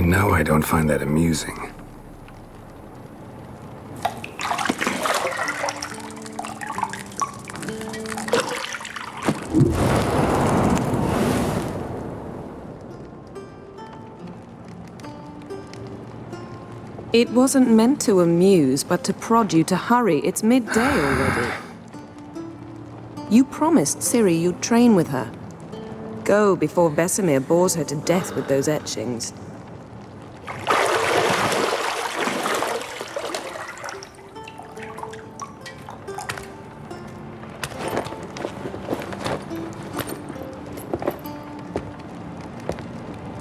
You know I don't find that amusing. It wasn't meant to amuse, but to prod you to hurry. It's midday already. You promised Ciri you'd train with her. Go before Vesemir bores her to death with those etchings.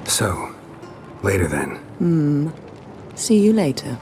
So, later then. See you later.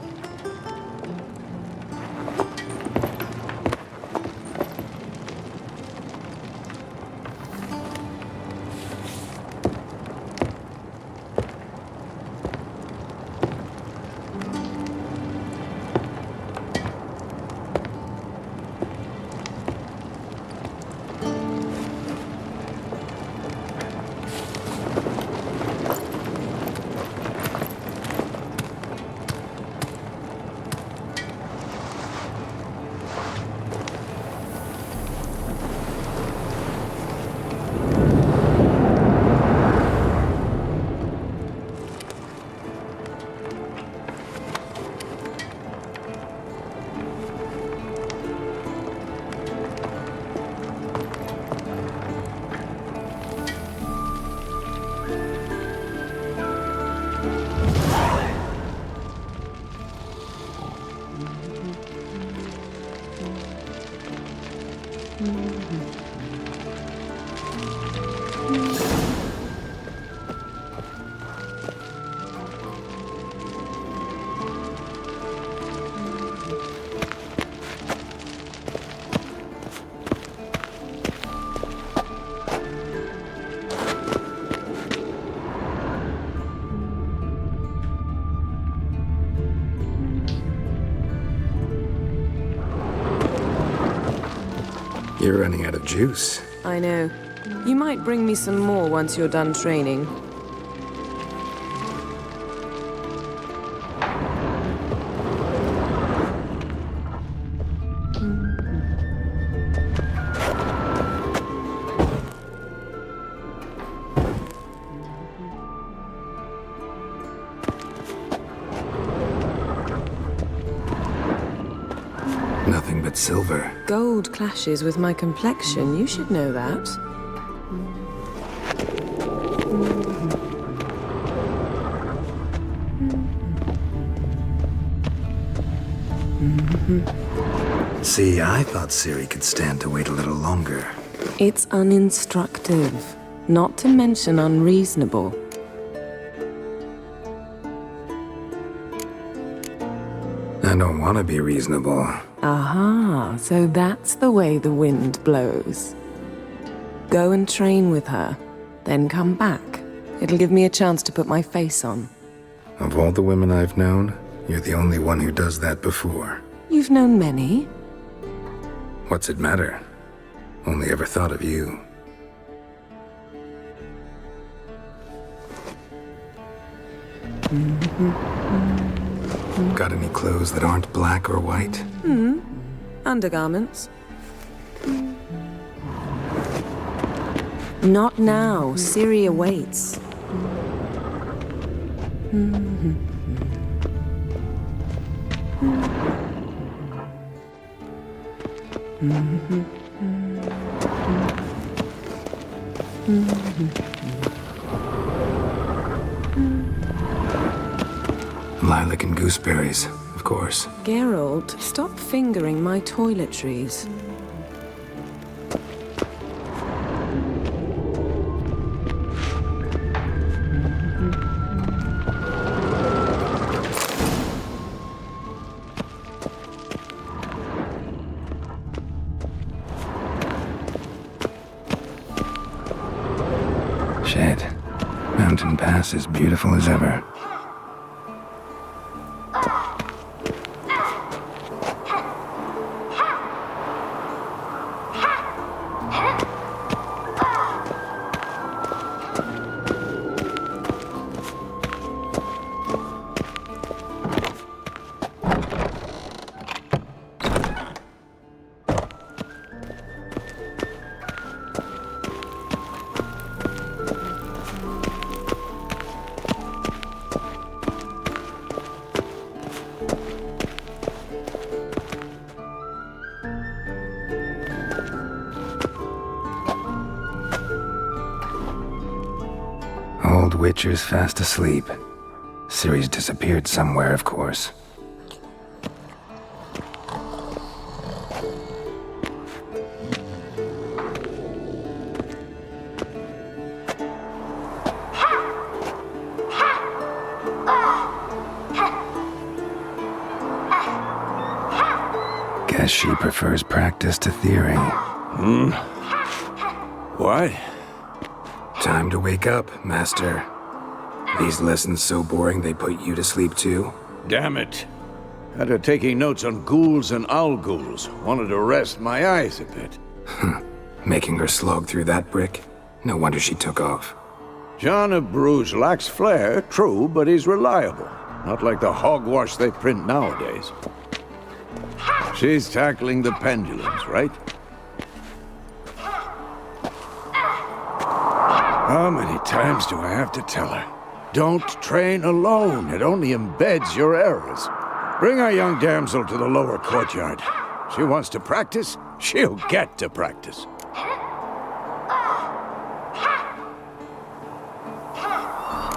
You're running out of juice. I know. You might bring me some more once you're done training. Nothing but silver. Gold clashes with my complexion. You should know that. See, I thought Ciri could stand to wait a little longer. It's uninstructive, not to mention unreasonable. I don't want to be reasonable. Aha, so that's the way the wind blows. Go and train with her, then come back. It'll give me a chance to put my face on. Of all the women I've known, you're the only one who does that before. You've known many. What's it matter? Only ever thought of you. Got any clothes that aren't black or white? Undergarments. Not now. Ciri awaits. Lilac and gooseberries, of course. Geralt, stop fingering my toiletries. Shit. Mountain Pass is beautiful as ever. Witcher's fast asleep. Ciri's disappeared somewhere, of course. Guess she prefers practice to theory. What? Time to wake up, Master. These lessons so boring they put you to sleep too? Damn it. Had her taking notes on ghouls and owl ghouls. Wanted to rest my eyes a bit. Making her slog through that brick? No wonder she took off. John of Bruges lacks flair, true, but he's reliable. Not like the hogwash they print nowadays. She's tackling the pendulums, right? How many times do I have to tell her? Don't train alone. It only embeds your errors. Bring our young damsel to the lower courtyard. She wants to practice, she'll get to practice.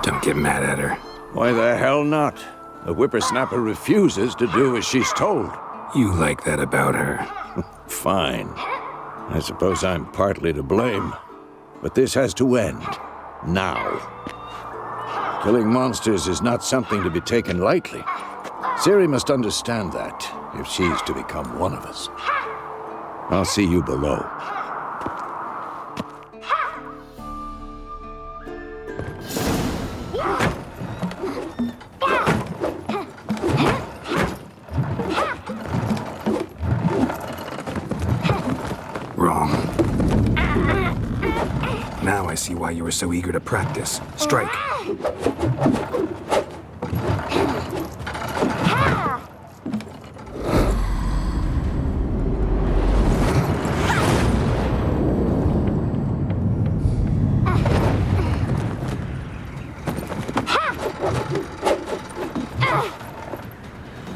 Don't get mad at her. Why the hell not? The whippersnapper refuses to do as she's told. You like that about her. Fine. I suppose I'm partly to blame. But this has to end. Now. Killing monsters is not something to be taken lightly. Ciri must understand that, if she's to become one of us. I'll see you below. Wrong. Now I see why you were so eager to practice. Strike.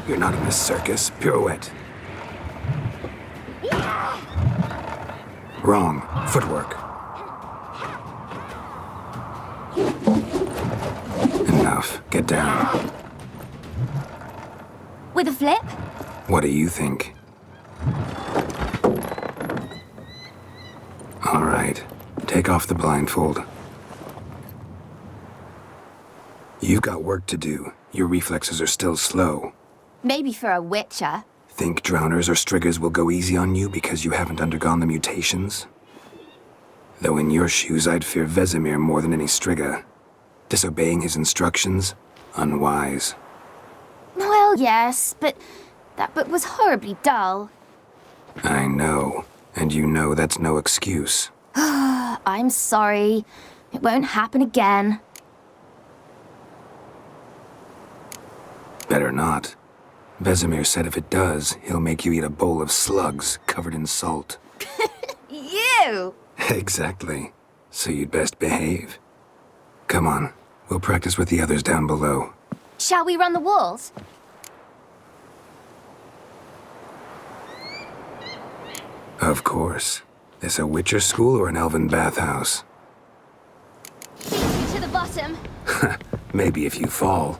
You're not in a circus. Pirouette. Wrong. Footwork. Enough. Get down. With a flip? What do you think? All right. Take off the blindfold. You've got work to do. Your reflexes are still slow. Maybe for a witcher. Think drowners or striggers will go easy on you because you haven't undergone the mutations? Though in your shoes, I'd fear Vesemir more than any strigger. Disobeying his instructions? Unwise. Well, yes, but that book was horribly dull. I know. And you know that's no excuse. I'm sorry. It won't happen again. Better not. Vesemir said if it does, he'll make you eat a bowl of slugs covered in salt. You! Exactly. So you'd best behave. Come on, we'll practice with the others down below. Shall we run the walls? Of course. This a Witcher school or an elven bathhouse? To the bottom. Maybe if you fall.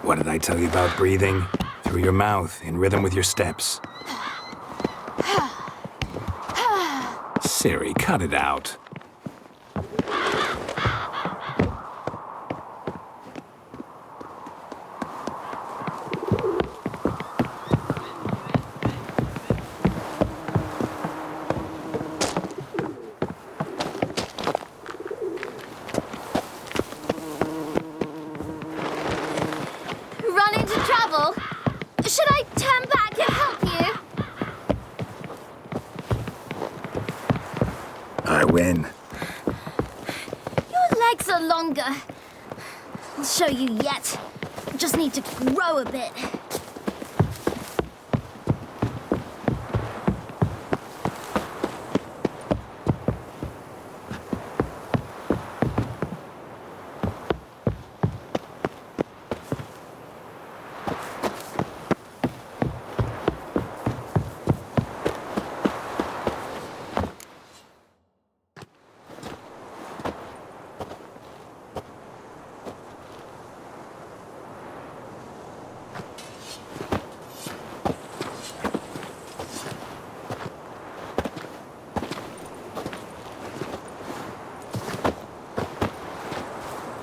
What did I tell you about breathing? Through your mouth, in rhythm with your steps. Ciri, cut it out. Run into trouble? Should I turn back and help you? I win. Your legs are longer. I'll show you yet. Just need to grow a bit.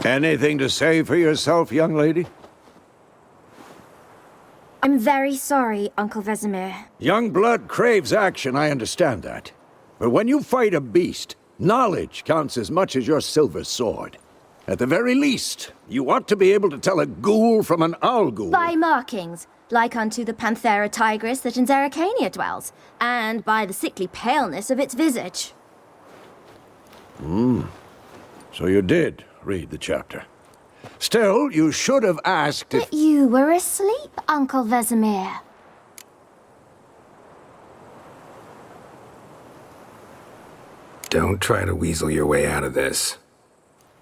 Anything to say for yourself, young lady? I'm very sorry, Uncle Vesemir. Young blood craves action, I understand that. But when you fight a beast, knowledge counts as much as your silver sword. At the very least, you ought to be able to tell a ghoul from an owl ghoul. By markings, like unto the Panthera tigris that in Zeracania dwells, and by the sickly paleness of its visage. So you did read the chapter. Still, you should have asked if... But you were asleep, Uncle Vesemir. Don't try to weasel your way out of this.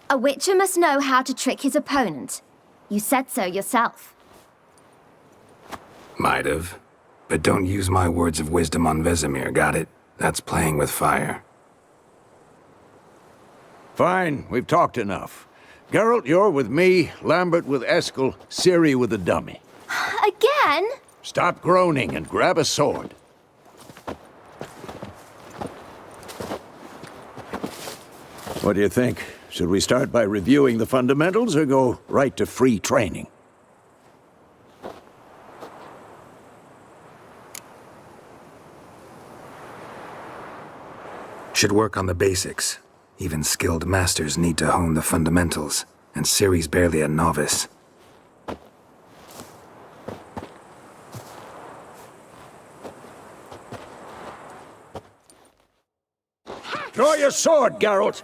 A witcher must know how to trick his opponent. You said so yourself. Might have. But don't use my words of wisdom on Vesemir, got it? That's playing with fire. Fine, we've talked enough. Geralt, you're with me, Lambert with Eskel, Ciri with the dummy. Again? Stop groaning and grab a sword. What do you think? Should we start by reviewing the fundamentals or go right to free training? Should work on the basics. Even skilled masters need to hone the fundamentals, and Ciri's barely a novice. Draw your sword, Geralt!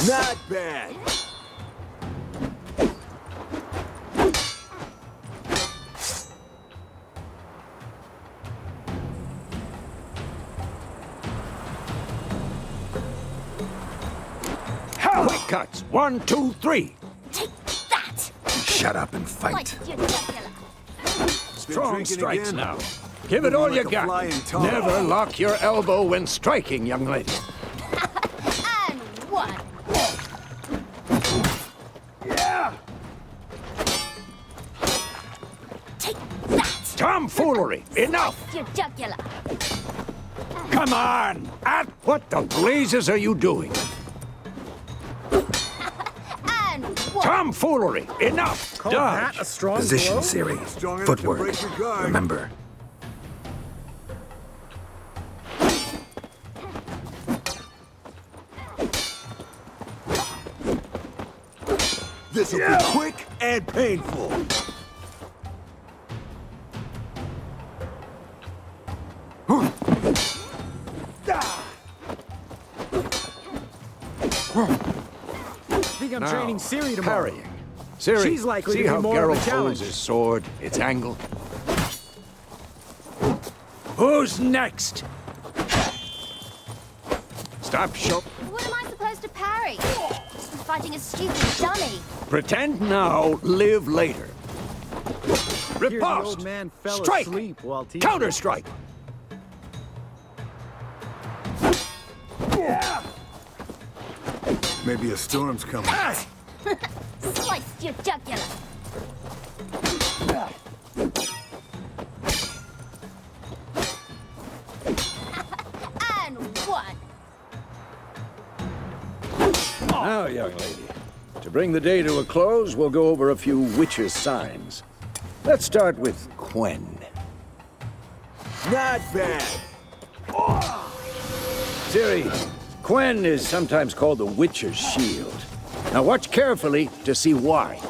Not bad. Quick cuts! 1, 2, 3! Take that! Shut up and fight. Slice your jugular. Strong drinking strikes again? now. Give it all Like you a got. flying tongue. Never lock your elbow when striking, young lady. And one. Take that! Tomfoolery! Enough! Your jugular. Come on! What the blazes are you doing? And one. Tomfoolery! Enough! Dodge! A strong Position, blow? Ciri. Strong enough to Footwork. break your guard. Remember. This'll be quick and painful. I think I'm training Ciri tomorrow. Parrying. Ciri, She's likely see to be how more of a Geralt challenge. holds his sword, its angle? Who's next? Stop show. What am I supposed to parry? Just been fighting a stupid dummy. Pretend now, live later. Here the Riposte! old man fell Strike! asleep while teaching. Counter-strike! Maybe a storm's coming. Slice your jugular. And one. Now, young lady, to bring the day to a close, we'll go over a few witches' signs. Let's start with Quen. Not bad. Ciri, Quen is sometimes called the Witcher's Shield. Now watch carefully to see why.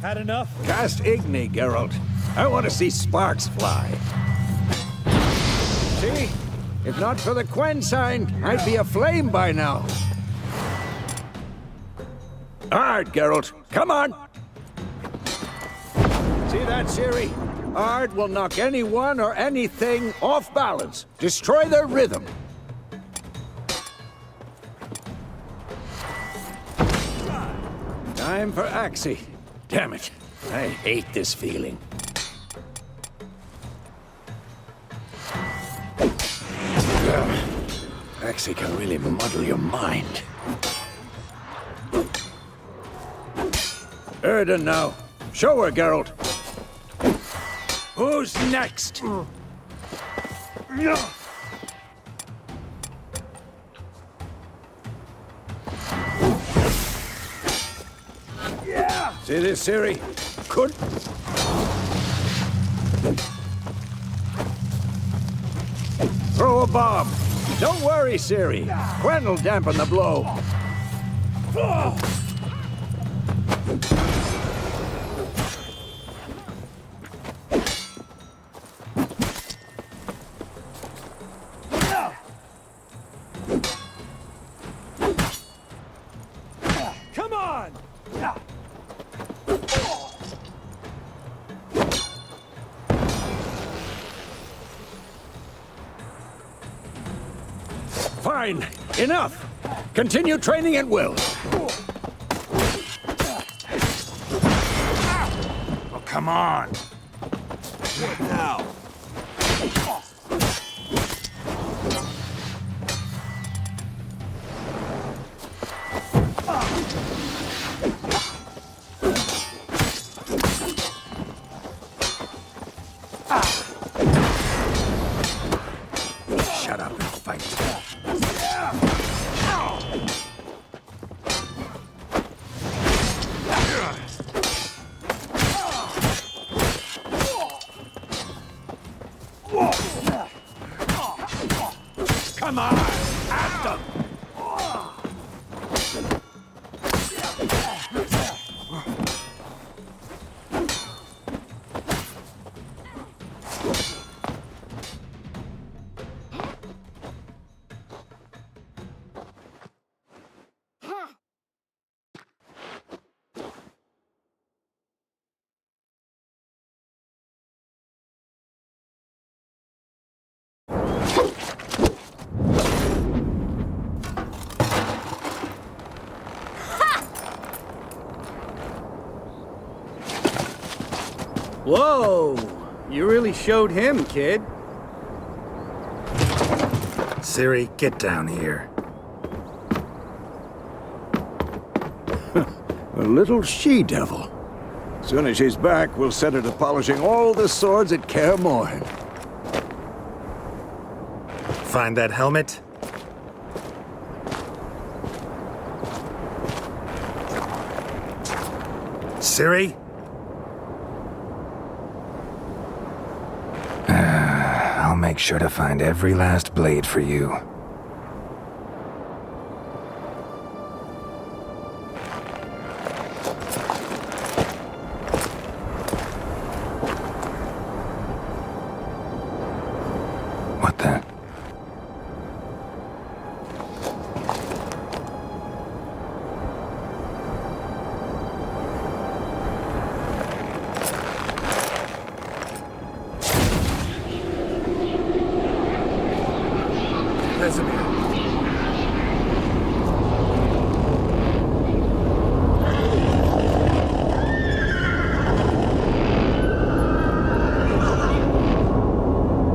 Had enough? Cast Igni, Geralt. I want to see sparks fly. See? If not for the Quen sign, I'd be aflame by now. Hard, Geralt. Come on! See that, Ciri? Ard will knock anyone or anything off balance. Destroy their rhythm. Time for Axie. Damn it. I hate this feeling. Ugh. taxi can really muddle your mind. Erden now. Show her, Geralt. Who's next? See this, Ciri? Could... Throw a bomb. Don't worry, Ciri. Gwen'll dampen the blow. Come on! Fine. Enough. Continue training at will. Oh, come on. What now? Shut up and fight. Come on! At them! Whoa! You really showed him, kid. Ciri, get down here. A little she-devil. Soon as she's back, we'll set her to polishing all the swords at Kaer Morhen. Find that helmet? Ciri? I'll make sure to find every last blade for you. What the?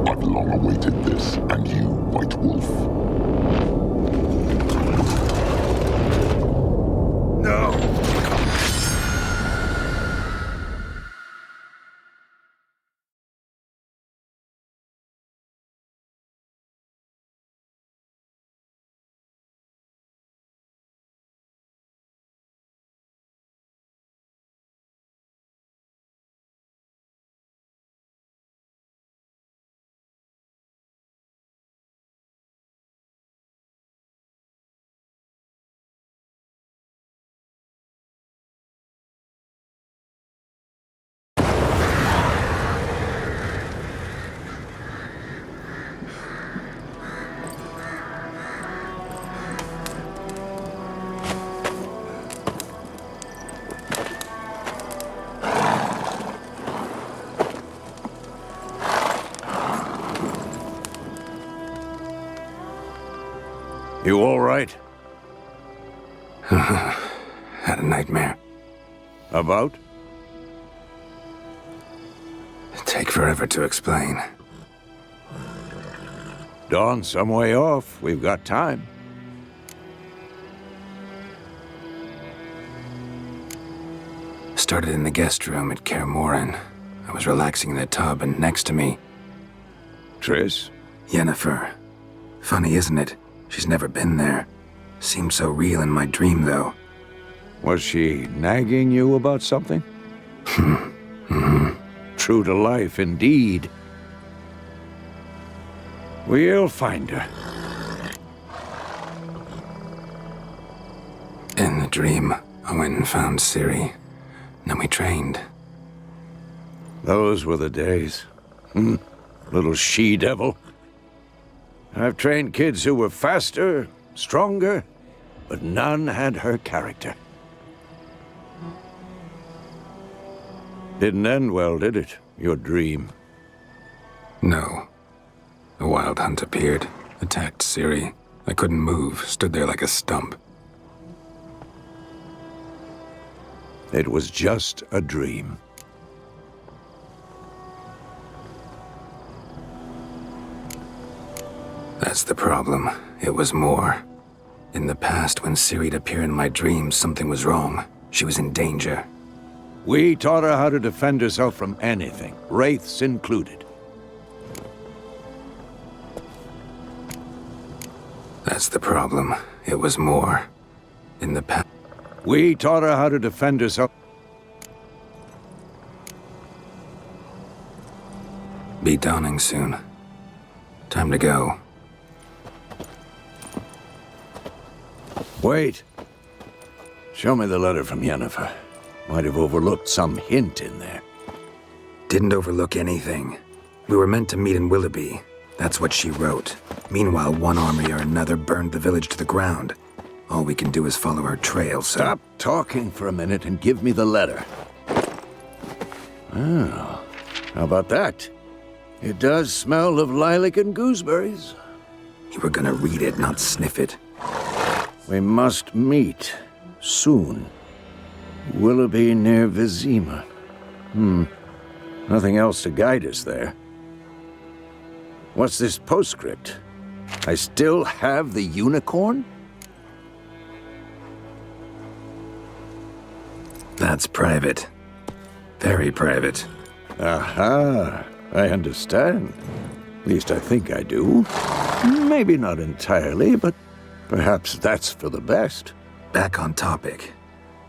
I've long awaited this, and you, White Wolf. No! You all right? Had a nightmare. About? Take forever to explain. Dawn's some way off. We've got time. Started in the guest room at Kaer Morhen. I was relaxing in the tub, and next to me, Triss? Yennefer. Funny, isn't it? She's never been there. Seemed so real in my dream, though. Was she nagging you about something? True to life, indeed. We'll find her. In the dream, I went and found Ciri. Then we trained. Those were the days. Little she-devil. I've trained kids who were faster, stronger, but none had her character. Didn't end well, did it? Your dream? No. The Wild Hunt appeared, attacked Ciri. I couldn't move, stood there like a stump. It was just a dream. That's the problem. It was more. In the past, when Ciri'd appear in my dreams, something was wrong. She was in danger. We taught her how to defend herself from anything, wraiths included. That's the problem. It was more. In the past. We taught her how to defend herself. Be dawning soon. Time to go. Wait. Show me the letter from Yennefer. Might have overlooked some hint in there. Didn't overlook anything. We were meant to meet in Willoughby. That's what she wrote. Meanwhile, one army or another burned the village to the ground. All we can do is follow her trail, so... Stop talking for a minute and give me the letter. Oh, how about that? It does smell of lilac and gooseberries. You were gonna read it, not sniff it. We must meet. Soon. Willoughby near Vizima. Nothing else to guide us there. What's this postscript? I still have the unicorn? That's private. Very private. Aha, I understand. At least I think I do. Maybe not entirely, but perhaps that's for the best. Back on topic.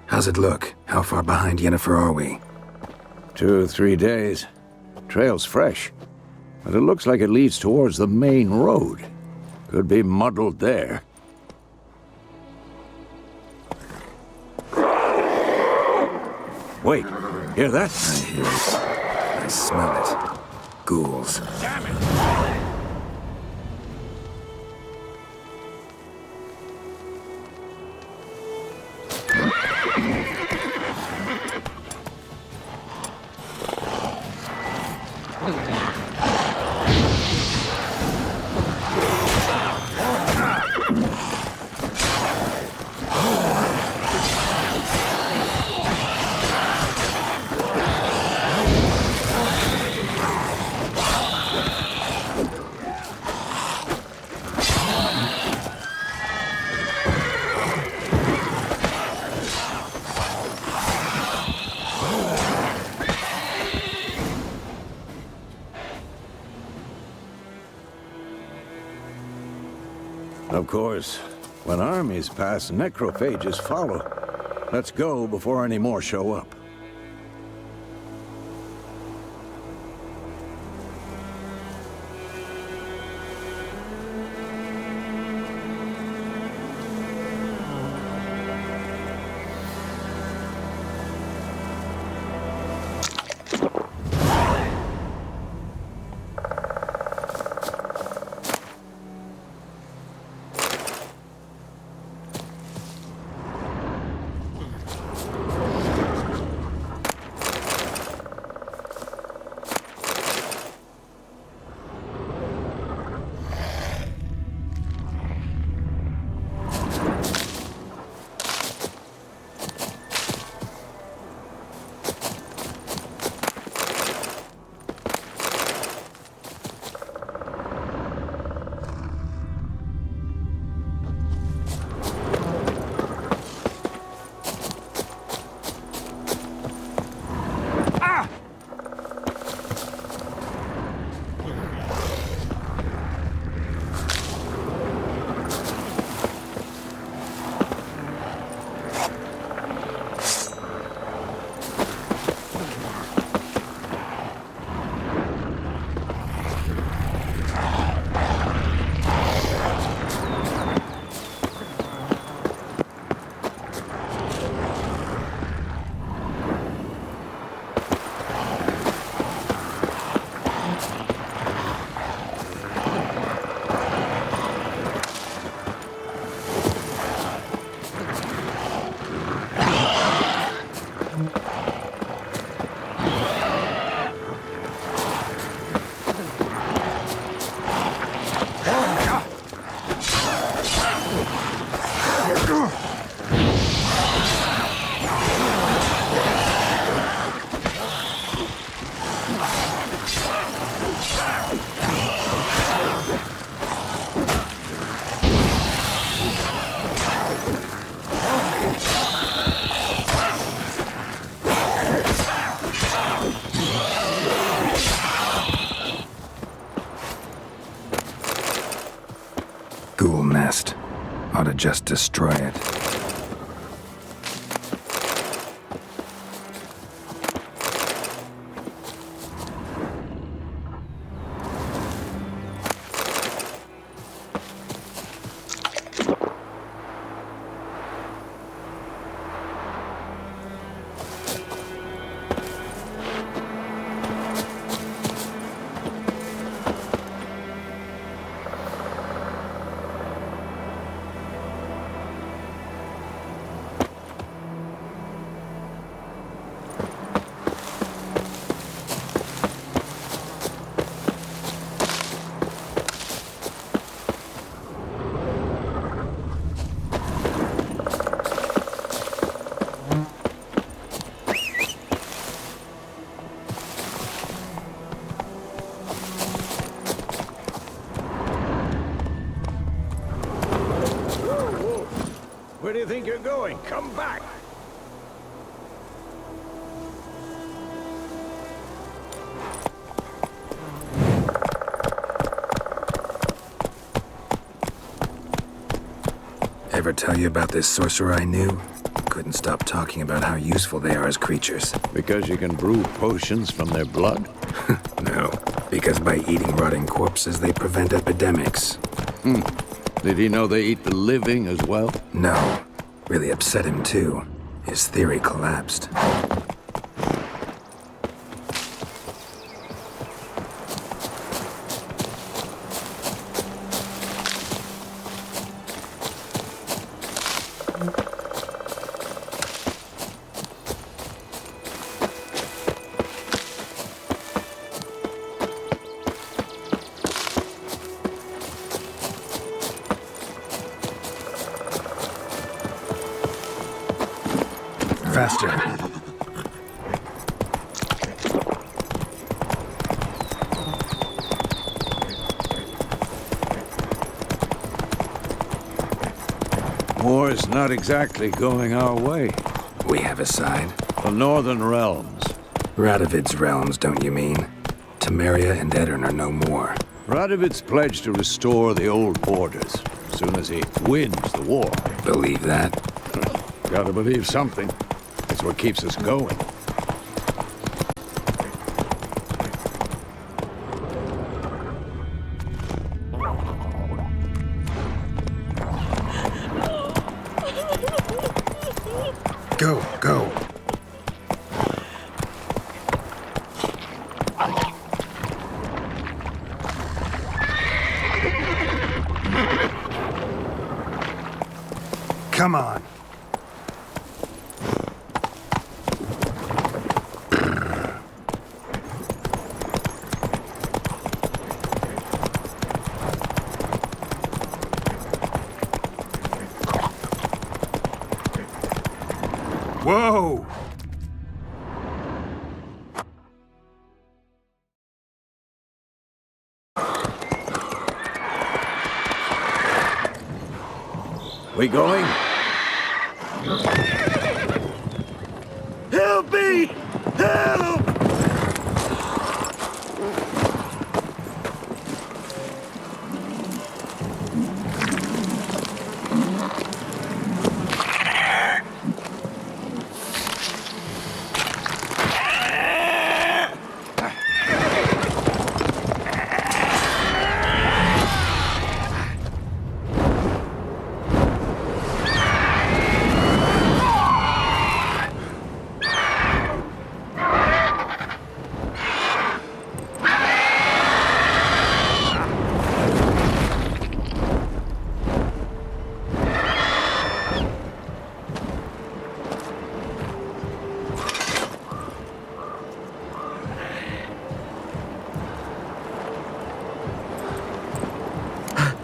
How's it look? How far behind Yennefer are we? 2 or 3 days. Trail's fresh, but it looks like it leads towards the main road. Could be muddled there. Wait, hear that? I hear it. I smell it. Ghouls. Damn it! Of course, when armies pass, necrophages follow. Let's go before any more show up. just destroy it. Where do you think you're going? Come back! Ever tell you about this sorcerer I knew? Couldn't stop talking about how useful they are as creatures. Because you can brew potions from their blood? No, because by eating rotting corpses, they prevent epidemics. Did he know they eat the living as well? No. Really upset him, too. His theory collapsed. Faster. War's not exactly going our way. We have a side. The Northern Realms. Radovid's realms, don't you mean? Temeria and Edirn are no more. Radovid's pledged to restore the old borders as soon as he wins the war. Believe that? Gotta believe something. That's what keeps us going. Go, go. Come on. Whoa! We going? Help me! Help!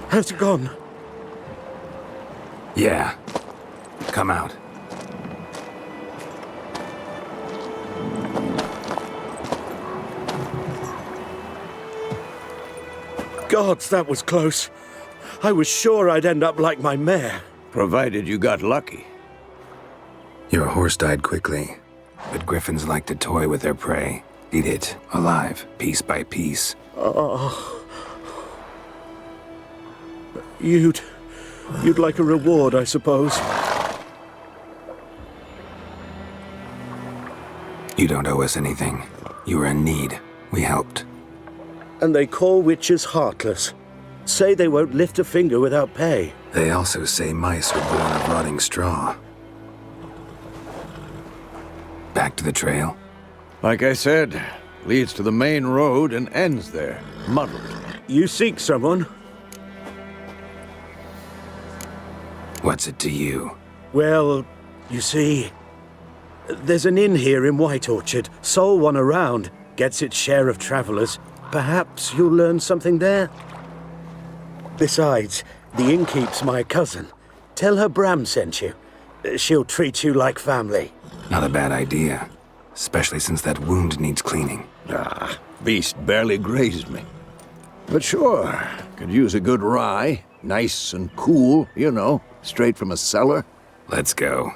Has it gone? Yeah. Come out. Gods, that was close. I was sure I'd end up like my mare. Provided you got lucky. Your horse died quickly, but griffins like to toy with their prey. Eat it, alive, piece by piece. You'd You'd like a reward, I suppose. You don't owe us anything. You were in need. We helped. And they call witches heartless. Say they won't lift a finger without pay. They also say mice were born of rotting straw. Back to the trail? Like I said, leads to the main road and ends there, muddled. You seek someone? What's it to you? Well, you see, there's an inn here in White Orchard. Sole one around. Gets its share of travelers. Perhaps you'll learn something there? Besides, the innkeep's my cousin. Tell her Bram sent you. She'll treat you like family. Not a bad idea. Especially since that wound needs cleaning. Ah, beast barely grazed me. But sure, could use a good rye. Nice and cool, you know, straight from a cellar. Let's go.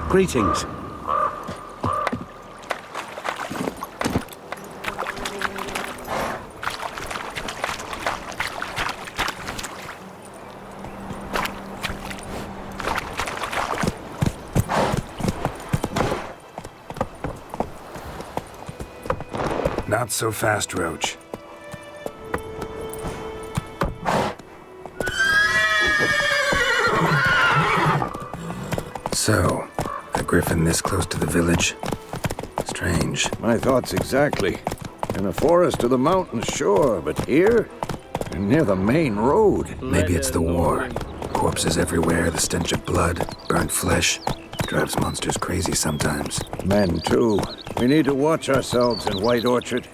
Greetings. Not so fast, Roach. So, a griffin this close to the village? Strange. My thoughts exactly. In a forest or the mountains, sure, but here? Near the main road. Maybe it's the war. Corpses everywhere, the stench of blood, burnt flesh. Drives monsters crazy sometimes. Men, too. We need to watch ourselves in White Orchard.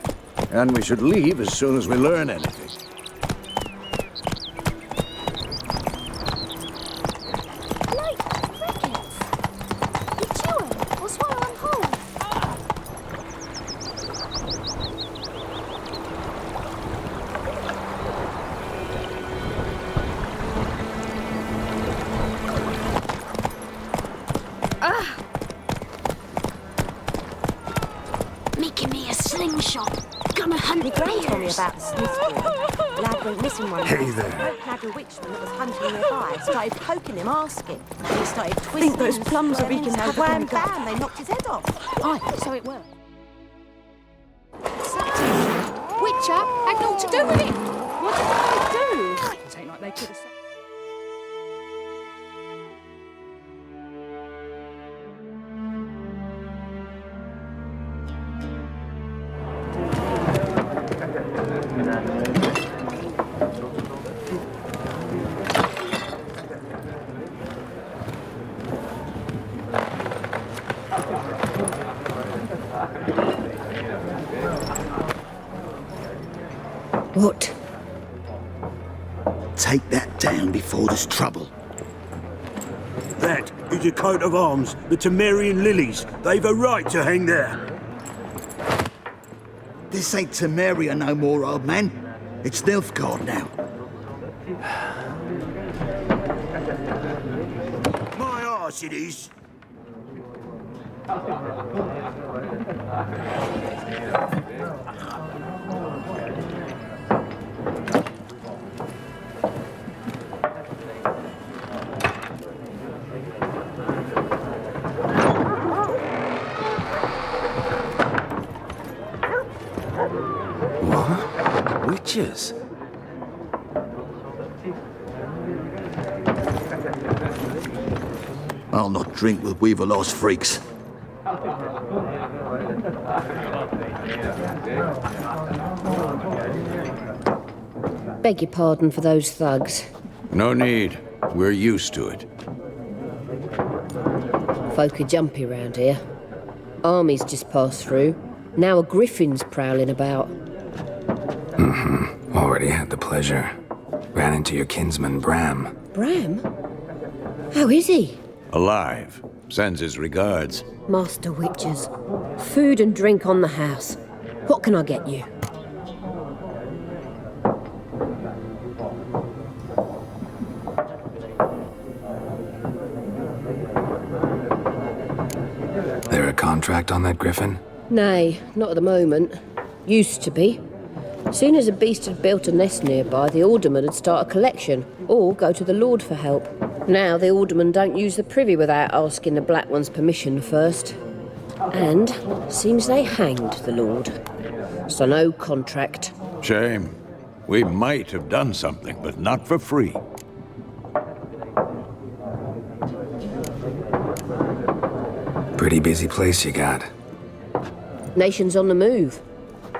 And we should leave as soon as we learn anything. Making me a slingshot. Gonna hunt My gran told me bears. about the Smith boy. Lad went missing one Hey night. there. Had a witchman that was hunting nearby. Started poking him, asking. He started twisting. Think those and plums are swearing, wreaking and havoc wham, on the garden. bam, they knocked his head off. Aye, so it worked. Witcher had naught to do with it. What did they do? It ain't like they could have said. What? Take that down before there's trouble. That is a coat of arms, the Temerian lilies. They've a right to hang there. This ain't Temeria no more, old man. It's Nilfgaard now. My arse it is. What? Witches? I'll not drink with Weaver-lost freaks. Beg your pardon for those thugs. No need. We're used to it. Folk are jumpy round here. Armies just passed through. Now a griffin's prowling about. Already had the pleasure. Ran into your kinsman, Bram. Bram? How is he? Alive. Sends his regards. Master Witches. Food and drink on the house. What can I get you? There a contract on that griffin? Nay, not at the moment. Used to be. Soon as a beast had built a nest nearby, the alderman would start a collection, or go to the Lord for help. Now the aldermen don't use the privy without asking the Black One's permission first. And seems they hanged the Lord. So no contract. Shame. We might have done something, but not for free. Pretty busy place you got. Nations on the move.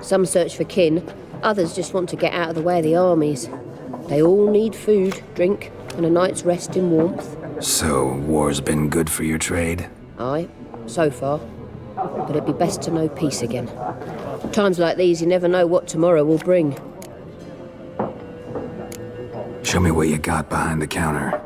Some search for kin, others just want to get out of the way of the armies. They all need food, drink, and a night's rest in warmth. So, war's been good for your trade? Aye, so far. But it'd be best to know peace again. Times like these, you never know what tomorrow will bring. Show me what you got behind the counter.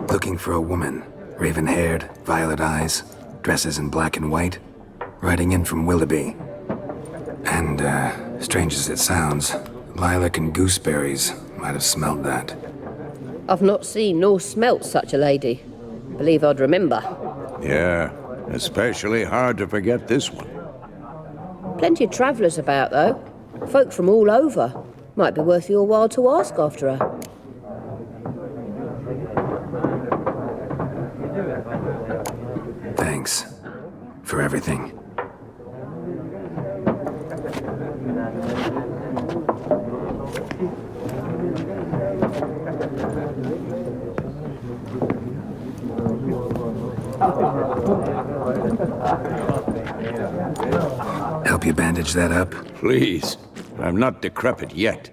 Looking for a woman. Raven-haired, violet eyes, dresses in black and white. Riding in from Willoughby. And, strange as it sounds, lilac and gooseberries might have smelled that. I've not seen nor smelt such a lady. Believe I'd remember. Yeah, especially hard to forget this one. Plenty of travellers about, though. Folk from all over. Might be worth your while to ask after her. Thanks. For everything. Help you bandage that up? Please. I'm not decrepit yet.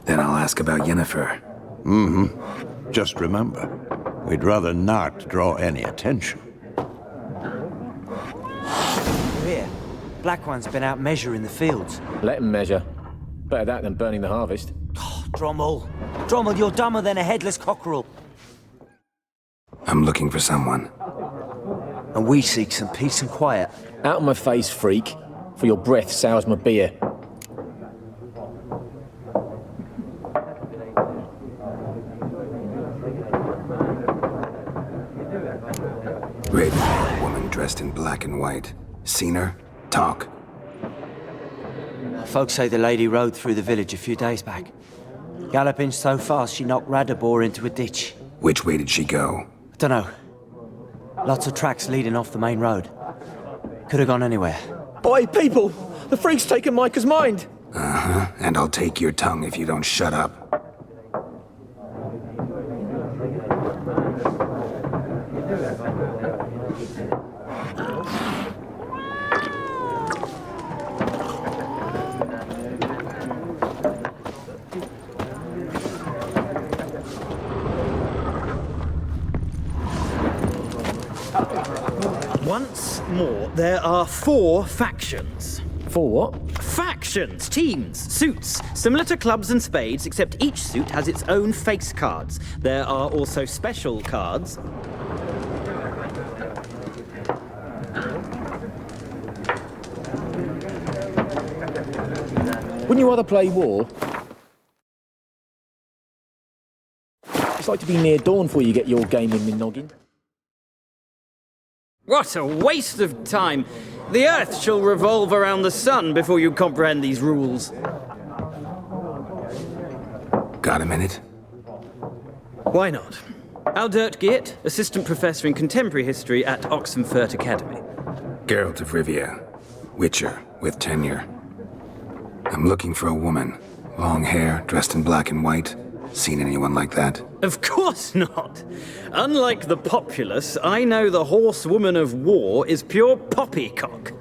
Then I'll ask about Yennefer. Mm-hmm. Just remember, we'd rather not draw any attention. Here, Black One's been out measuring the fields. Let him measure. Better that than burning the harvest. Oh, Drommel. Drommel, you're dumber than a headless cockerel. I'm looking for someone. And we seek some peace and quiet. Out of my face, freak. For your breath sours my beer. Raven-haired woman dressed in black and white. Seen her? Talk. Folks say the lady rode through the village a few days back. Galloping so fast she knocked Radabor into a ditch. Which way did she go? I don't know. Lots of tracks leading off the main road. Could have gone anywhere. Oi, people! The freak's taken Micah's mind! Uh-huh. And I'll take your tongue if you don't shut up. Once more, there are 4 factions. 4 what? Factions, teams, suits. Similar to clubs and spades, except each suit has its own face cards. There are also special cards. Wouldn't you rather play war? It's like to be near dawn before you get your game in the noggin. What a waste of time. The Earth shall revolve around the sun before you comprehend these rules. Got a minute? Why not? Aldert Geert, Assistant Professor in Contemporary History at Oxenfurt Academy. Geralt of Rivia, Witcher, with tenure. I'm looking for a woman. Long hair, dressed in black and white. Seen anyone like that? Of course not. Unlike the populace, I know the horsewoman of war is pure poppycock.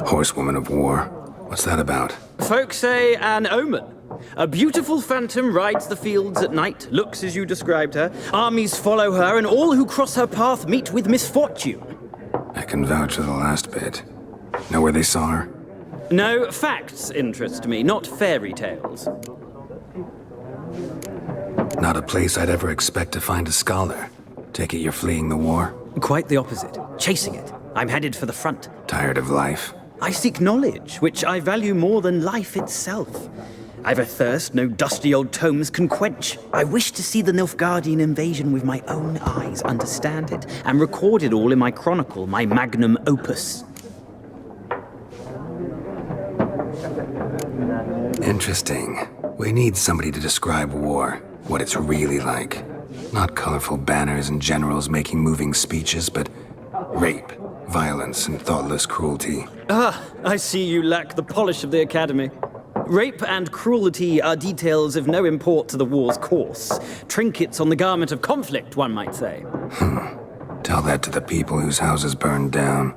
Horsewoman of war? What's that about? Folk say an omen. A beautiful phantom rides the fields at night, looks as you described her. Armies follow her, and all who cross her path meet with misfortune. I can vouch for the last bit. Know where they saw her? No, facts interest me, not fairy tales. Not a place I'd ever expect to find a scholar. Take it you're fleeing the war? Quite the opposite. Chasing it. I'm headed for the front. Tired of life? I seek knowledge, which I value more than life itself. I've a thirst no dusty old tomes can quench. I wish to see the Nilfgaardian invasion with my own eyes, understand it, and record it all in my chronicle, my magnum opus. Interesting. We need somebody to describe war, what it's really like. Not colorful banners and generals making moving speeches, but rape, violence, and thoughtless cruelty. Ah, I see you lack the polish of the Academy. Rape and cruelty are details of no import to the war's course. Trinkets on the garment of conflict, one might say. Tell that to the people whose houses burned down.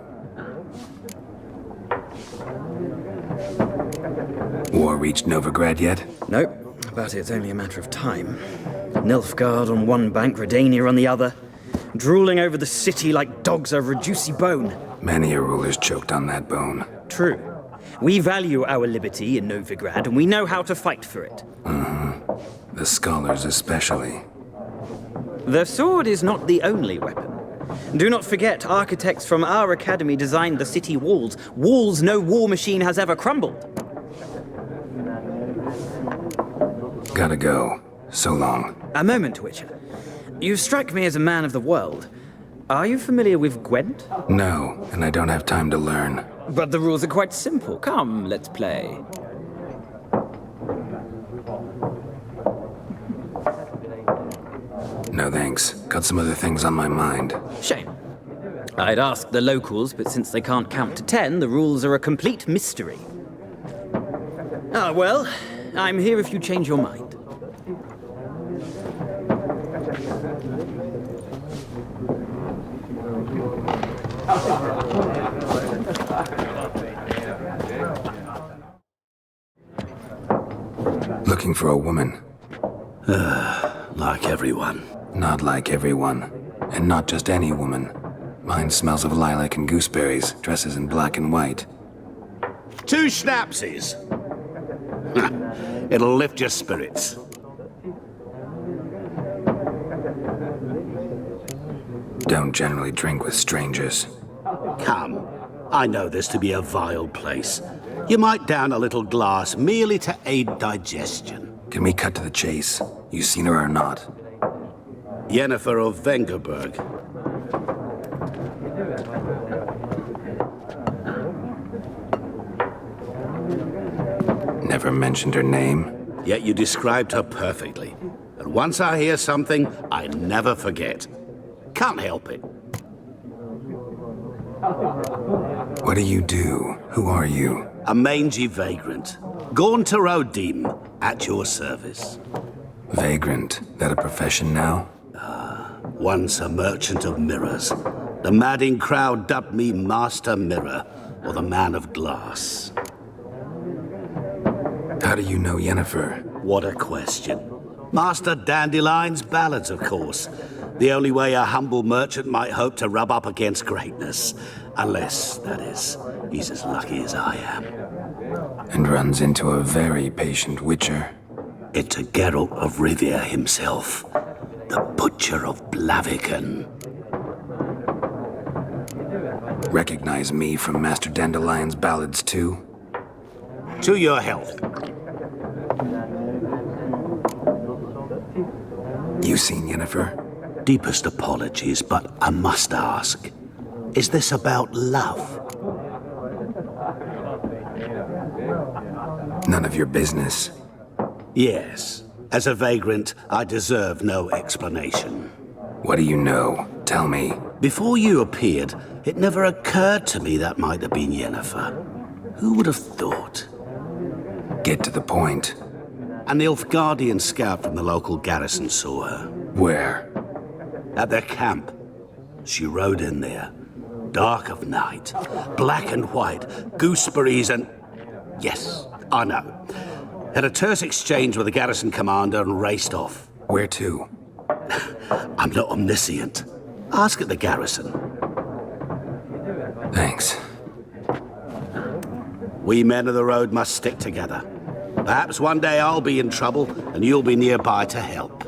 War reached Novigrad yet? Nope, but it's only a matter of time. Nilfgaard on one bank, Redania on the other. Drooling over the city like dogs over a juicy bone. Many a ruler's choked on that bone. True. We value our liberty in Novigrad, and we know how to fight for it. The scholars especially. The sword is not the only weapon. Do not forget, architects from our academy designed the city walls. Walls no war machine has ever crumbled. Gotta go. So long. A moment, Witcher. You strike me as a man of the world. Are you familiar with Gwent? No, and I don't have time to learn. But the rules are quite simple. Come, let's play. No thanks. Got some other things on my mind. Shame. I'd ask the locals, but since they can't count to 10, the rules are a complete mystery. Ah, well, I'm here if you change your mind. Looking for a woman. Like everyone. Not like everyone. And not just any woman. Mine smells of lilac and gooseberries, dresses in black and white. 2 schnapsies. It'll lift your spirits. Don't generally drink with strangers. Come, I know this to be a vile place. You might down a little glass merely to aid digestion. Can we cut to the chase? You seen her or not? Yennefer of Vengerberg. Never mentioned her name. Yet you described her perfectly. And once I hear something, I never forget. Can't help it. What do you do? Who are you? A mangy vagrant. Gaunter Odim, at your service. Vagrant? That a profession now? Once a merchant of mirrors. The madding crowd dubbed me Master Mirror, or the Man of Glass. How do you know Yennefer? What a question. Master Dandelion's ballads, of course. The only way a humble merchant might hope to rub up against greatness. Unless, that is, he's as lucky as I am. And runs into a very patient witcher. It's a Geralt of Rivia himself. The Butcher of Blaviken. Recognize me from Master Dandelion's ballads too? To your health. You seen Yennefer? Deepest apologies, but I must ask. Is this about love? None of your business. Yes. As a vagrant, I deserve no explanation. What do you know? Tell me. Before you appeared, it never occurred to me that might have been Yennefer. Who would have thought? Get to the point. An Nilfgaardian scout from the local garrison saw her. Where? At their camp. She rode in there. Dark of night. Black and white. Gooseberries and... Yes, I know. Had a terse exchange with the garrison commander and raced off. Where to? I'm not omniscient. Ask at the garrison. Thanks. We men of the road must stick together. Perhaps one day I'll be in trouble and you'll be nearby to help.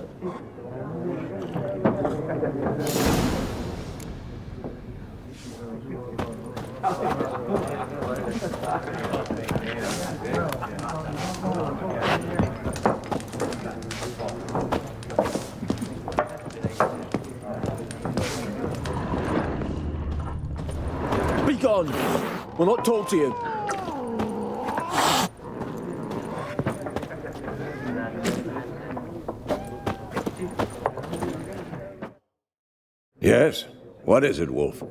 Be gone! We'll not talk to you. Yes? What is it, Wolf?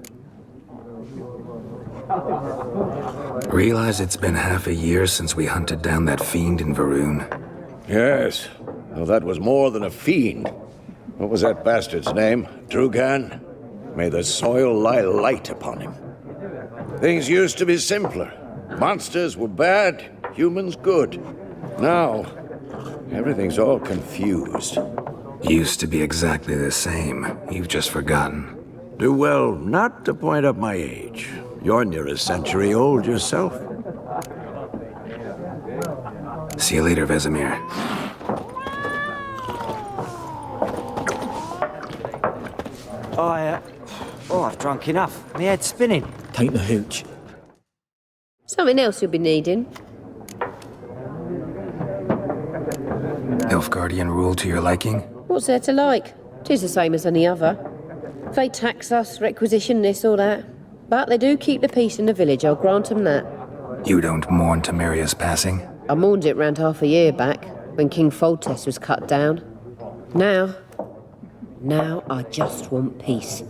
Realize it's been half a year since we hunted down that fiend in Varun. Yes. Well, that was more than a fiend. What was that bastard's name? Drugan? May the soil lie light upon him. Things used to be simpler. Monsters were bad, humans good. Now, everything's all confused. Used to be exactly the same. You've just forgotten. Do well not to point up my age. You're near a century old yourself. See you later, Vesemir. I've drunk enough. My head's spinning. Tain't the hooch. Something else you'll be needing. Nilfgaardian rule to your liking? What's there to like? 'Tis the same as any other. They tax us, requisition this or that. But they do keep the peace in the village, I'll grant 'em that. You don't mourn Temeria's passing? I mourned it round half a year back, when King Foltest was cut down. Now I just want peace.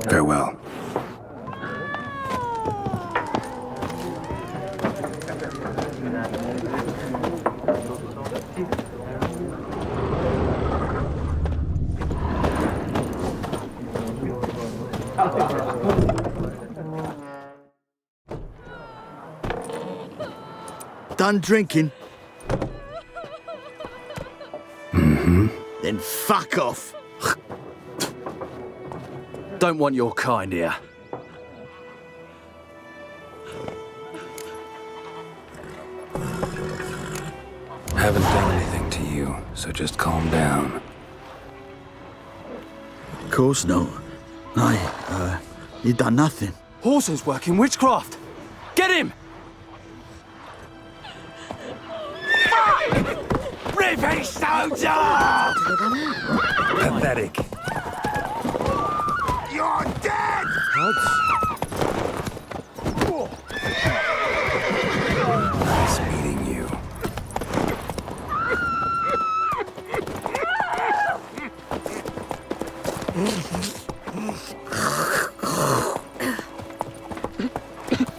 Farewell. Done drinking? Mm-hmm. Then fuck off. Don't want your kind here. Haven't done anything to you, so just calm down. Of course not. You done nothing. Horsen's working witchcraft. Get him! Rip soldier! Pathetic. You're dead! Nice meeting you.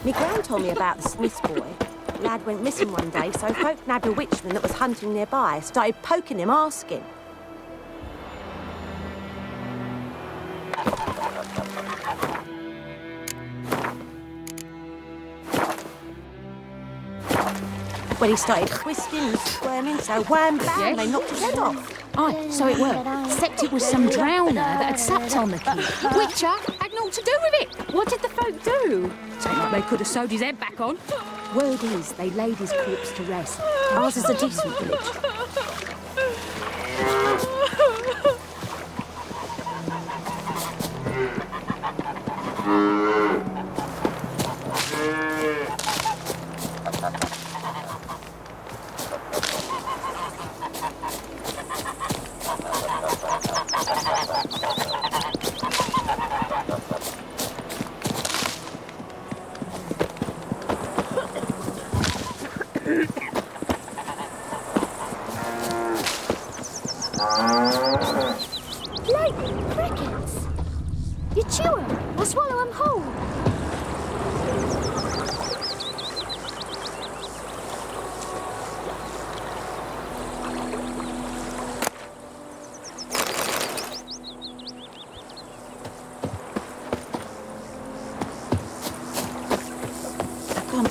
My gran told me about the Smith's boy. Lad went missing one day, so folk nabbed a witchman that was hunting nearby, started poking him, asking. Well, he started twisting and squirming, so wham bam, they knocked his head off. Aye, so it were. Except it was some drowner that had sapped on the kid. Witcher had naught to do with it. What did the folk do? Don't like they could have sewed his head back on. Word is, they laid his corpse to rest. Ours is a decent village.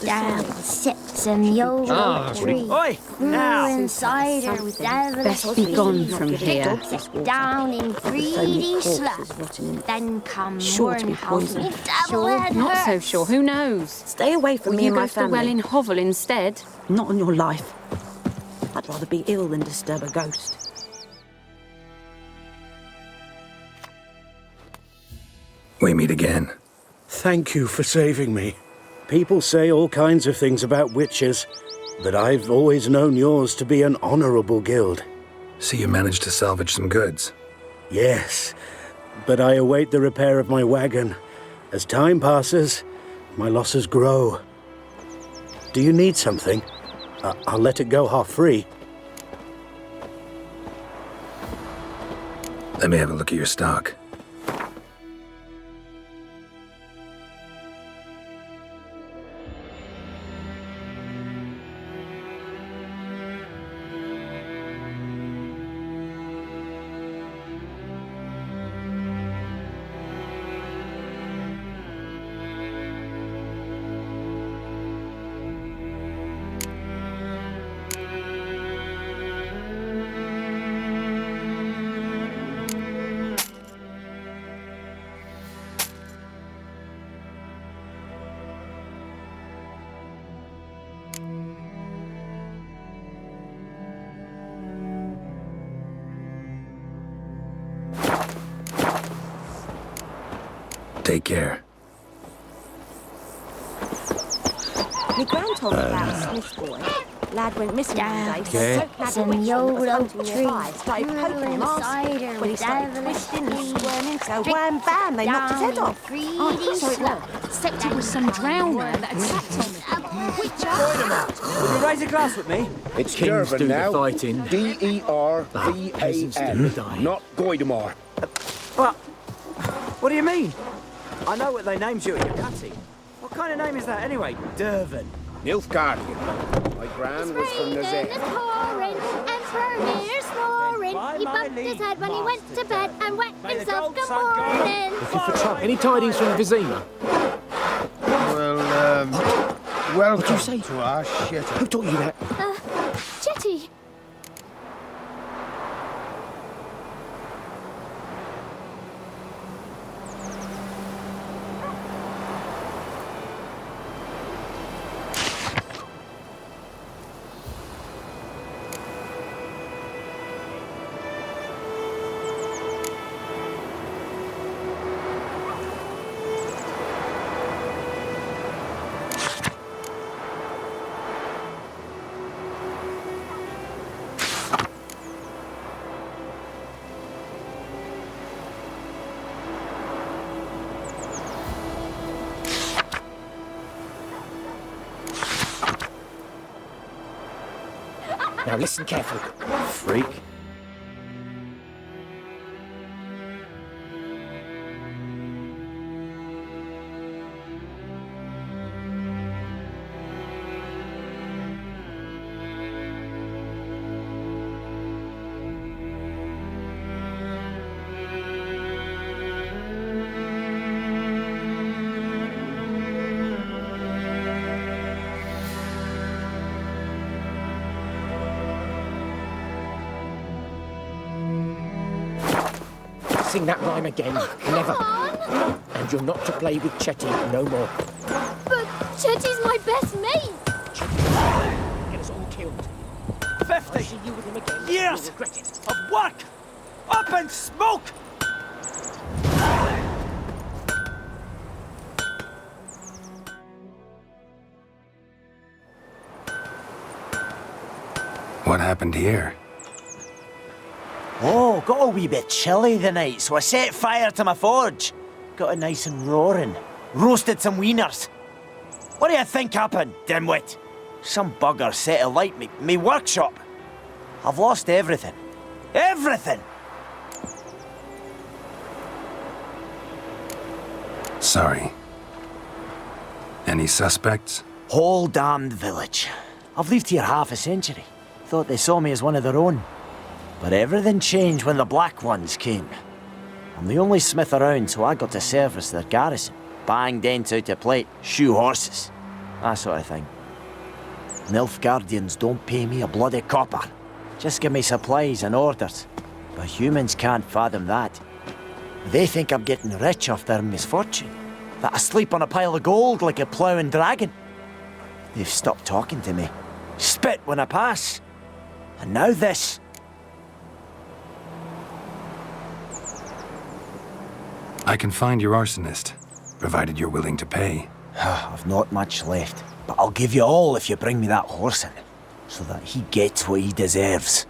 Down sits in the old oak tree. Oi, now! Brewing cider with devilish Best be gone from here. Sit down in greedy sloth. Then come Sure to be poison. Sure, Not so sure. Who knows? Stay away from Will me you and go my to the family. well in Hovel instead? Not on your life. I'd rather be ill than disturb a ghost. We meet again. Thank you for saving me. People say all kinds of things about witches, but I've always known yours to be an honorable guild. So you managed to salvage some goods? Yes, but I await the repair of my wagon. As time passes, my losses grow. Do you need something? I'll let it go half-free. Let me have a look at your stock. Take care. My gran told me about a Smith boy. Lad went missing one day, so Okay. soaked Nadia Some Witchman that was old hunting oak nearby. tree. Started poking him, Brewing asking. cider When he with started devilish twisting and leaves. squirming, so Drink wham bam, they knocked his head down off. greedy So it sloth. was. Except it was some drowner that had sat on the Witcher! Will you raise a glass with me? It's Kings Durban do the now. fighting. peasants do the D-E-R-V-A-N, dying. not Goidemar. But, what do you mean? I know what they named you at your cutting. What kind of name is that anyway? Durban. Nilfgaardian. My gran was from Nazay. pouring, Emperor here's snoring. He bumped his head when he went to bed and wet himself good morning. Looking for trouble. Any tidings from Vizima? Well, welcome What'd you say? to our shit. Who taught you that? Chetty. Now listen carefully. Freak. Sing that rhyme again. Never. And you're not to play with Chetty no more. But Chetty's my best mate. Get us all killed. 50 See you with him again. years You'll regret it. of work up in smoke! What happened here? Oh, got a wee bit chilly the night, so I set fire to my forge. Got it nice and roaring. Roasted some wieners. What do you think happened, dimwit? Some bugger set alight me workshop. I've lost everything. Everything! Sorry. Any suspects? Whole damned village. I've lived here half a century. Thought they saw me as one of their own. But everything changed when the Black Ones came. I'm the only smith around, so I got to service their garrison. Bang dents out of plate, shoe horses. that sort of thing. Nilfgaardians don't pay me a bloody copper. Just give me supplies and orders. But humans can't fathom that. They think I'm getting rich off their misfortune. That I sleep on a pile of gold like a ploughing dragon. They've stopped talking to me. Spit when I pass. And now this. I can find your arsonist, provided you're willing to pay. I've not much left, but I'll give you all if you bring me that horse in, so that he gets what he deserves.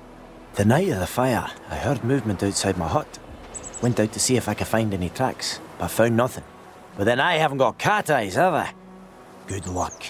The night of the fire, I heard movement outside my hut. Went out to see if I could find any tracks, but found nothing. But then I haven't got cat eyes, have I? Good luck.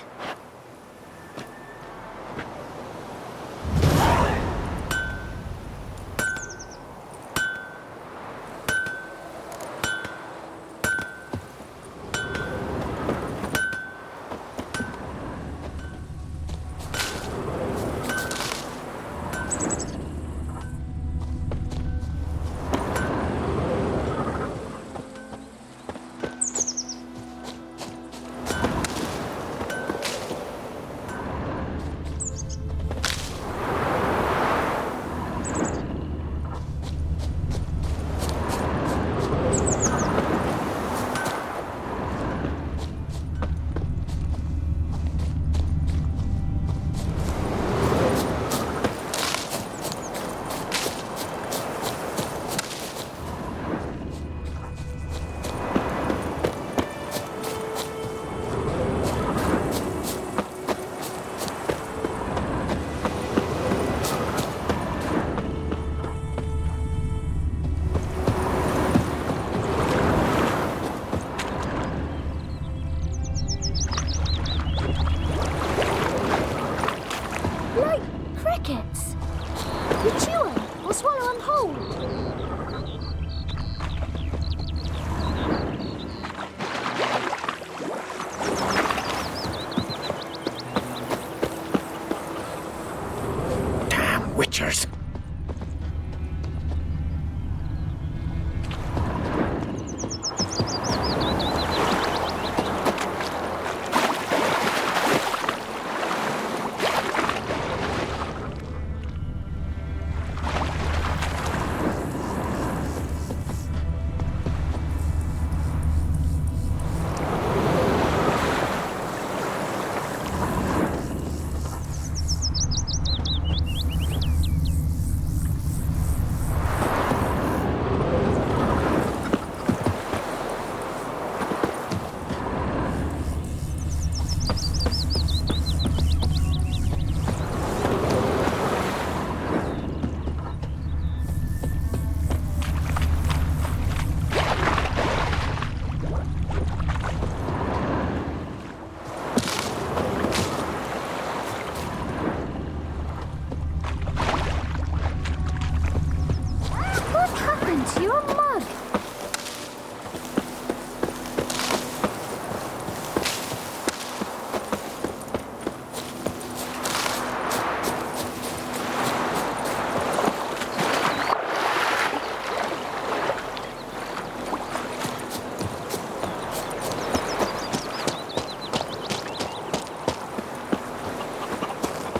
Witchers.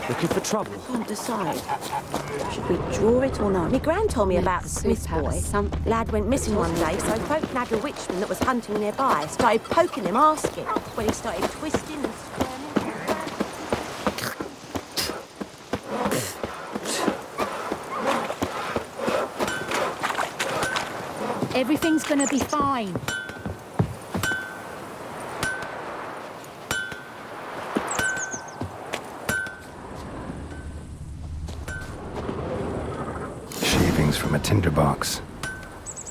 Looking for trouble? Can't decide. Should we draw it or not? My gran told me about the Smith's boy. Lad went missing one day, so I phoned nabbed a witchman that was hunting nearby. Started poking him, asking. When he started twisting and squirming. Everything's gonna be fine. From a tinderbox.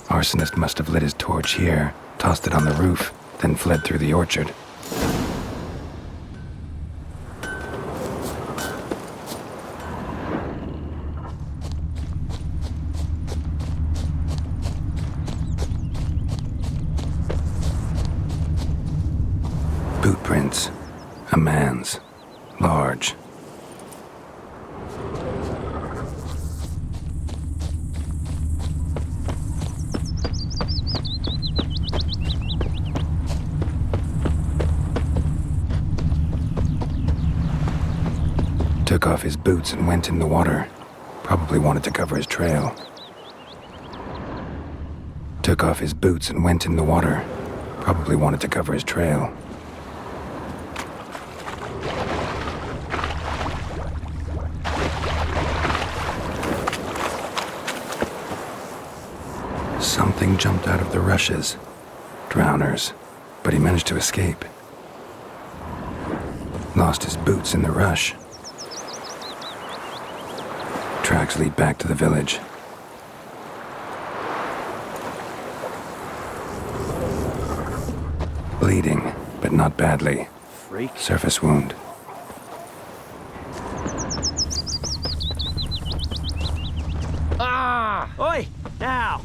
Arsonist must have lit his torch here, tossed it on the roof, then fled through the orchard. Boot prints. A man's. Large. Took off his boots and went in the water. Probably wanted to cover his trail. Took off his boots and went in the water. Probably wanted to cover his trail. Something jumped out of the rushes. Drowners. But he managed to escape. Lost his boots in the rush. Tracks lead back to the village. Bleeding, but not badly. Freak. Surface wound. Ah! Oi! Now!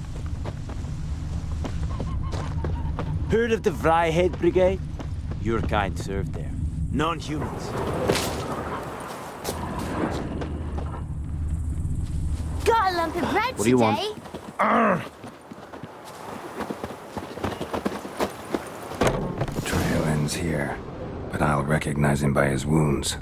Heard of the Vryhead Brigade? Your kind served there. Non-humans. Got a lump of bread What do you want? today? Trail ends here, but I'll recognize him by his wounds.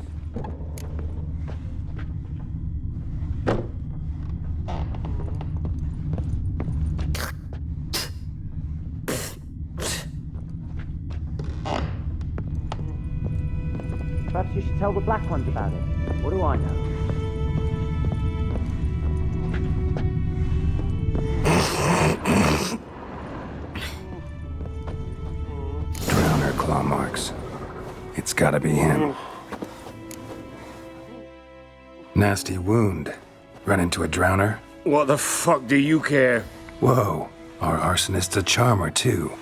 Perhaps you should tell the black ones about it. What do I know? Drowner claw marks. It's gotta be him. Nasty wound. Run into a drowner? What the fuck do you care? Whoa, our arsonist's a charmer too.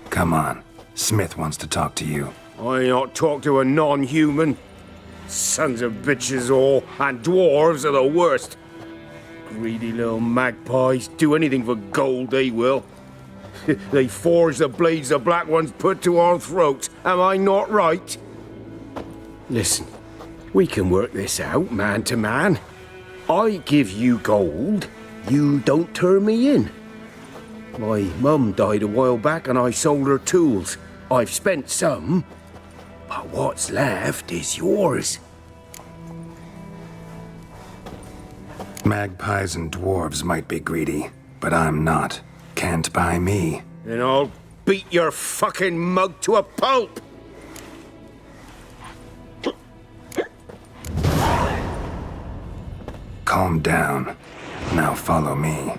Come on, Smith wants to talk to you. I ain't not talk to a non-human. Sons of bitches all, and dwarves are the worst. Greedy little magpies, do anything for gold, they will. They forge the blades the black ones put to our throats, am I not right? Listen, we can work this out, man to man. I give you gold, you don't turn me in. My mum died a while back and I sold her tools. I've spent some, but what's left is yours. Magpies and dwarves might be greedy, but I'm not. Can't buy me. Then I'll beat your fucking mug to a pulp! Calm down. Now follow me.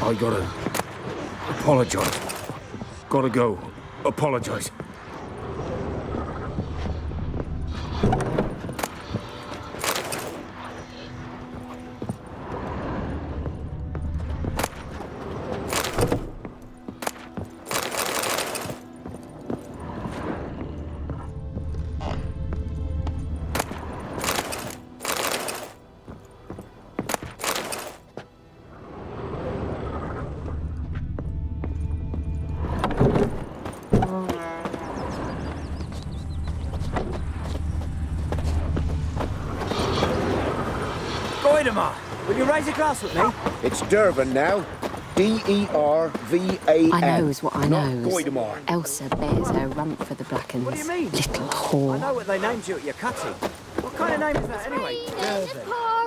I gotta apologize. Gotta go. Apologize. Will you raise a glass with me? It's Dervan now. D-E-R-V-A-N. I knows what I knows. Not Goidemar. Elsa bears her rump for the Blackens. What do you mean? Little whore. I know what they named you at your cutting. What kind of name is that anyway?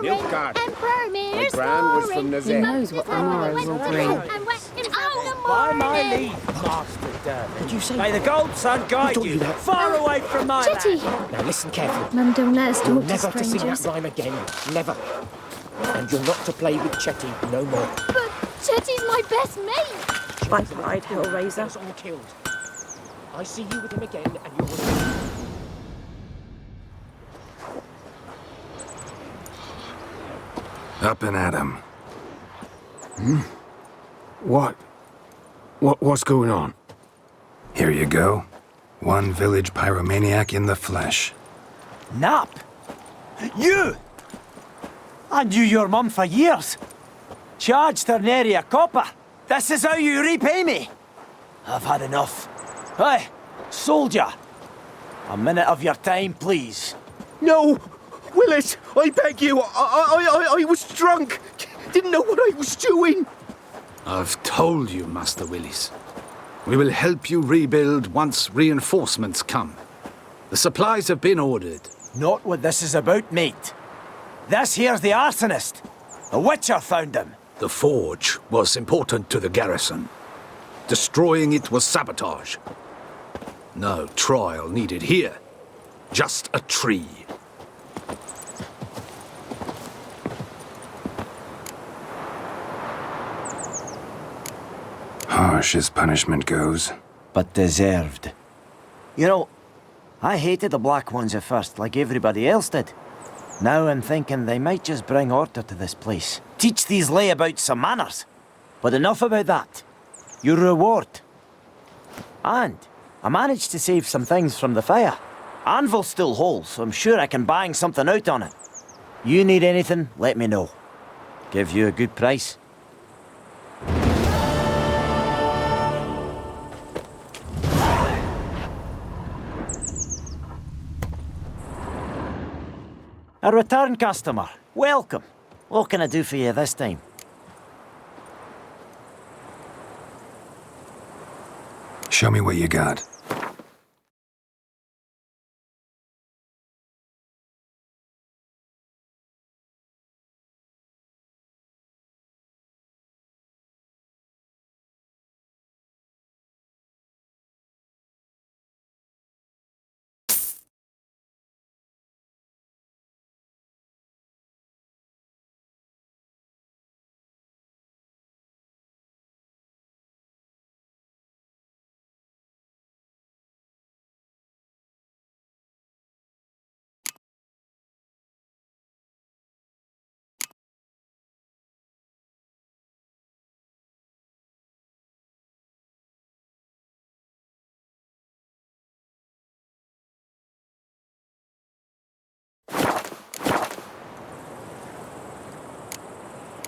Nilfgaard. My My gran was from He Nazet. knows what the morrow will bring. By my leave, Master Dervan. Did you say? May the gold sun guide you far away from my Chitty! land. Now listen carefully. Mum, don't let us You're talk to never to sing that strangers. rhyme again. Never. And you're not to play with Chetty no more. But Chitty's my best mate! By pride, Hellraiser. That's all killed. I see you with him again, and you're... Up and at him. What's going on? Here you go. One village pyromaniac in the flesh. Nap? You? I knew your mum for years. Charged her nary a copper. This is how you repay me. I've had enough. Hey, soldier. A minute of your time, please. No! Willis, I beg you, I was drunk. Didn't know what I was doing. I've told you, Master Willis. We will help you rebuild once reinforcements come. The supplies have been ordered. Not what this is about, mate. This here's the arsonist. The Witcher found him. The forge was important to the garrison. Destroying it was sabotage. No trial needed here. Just a tree. Harsh as punishment goes. But deserved. You know, I hated the Black Ones at first, like everybody else did. Now I'm thinking they might just bring order to this place. Teach these layabouts some manners. But enough about that. Your reward. And I managed to save some things from the fire. Anvil's still whole, so I'm sure I can bang something out on it. You need anything, let me know. Give you a good price. A return customer. Welcome. What can I do for you this time? Show me what you got.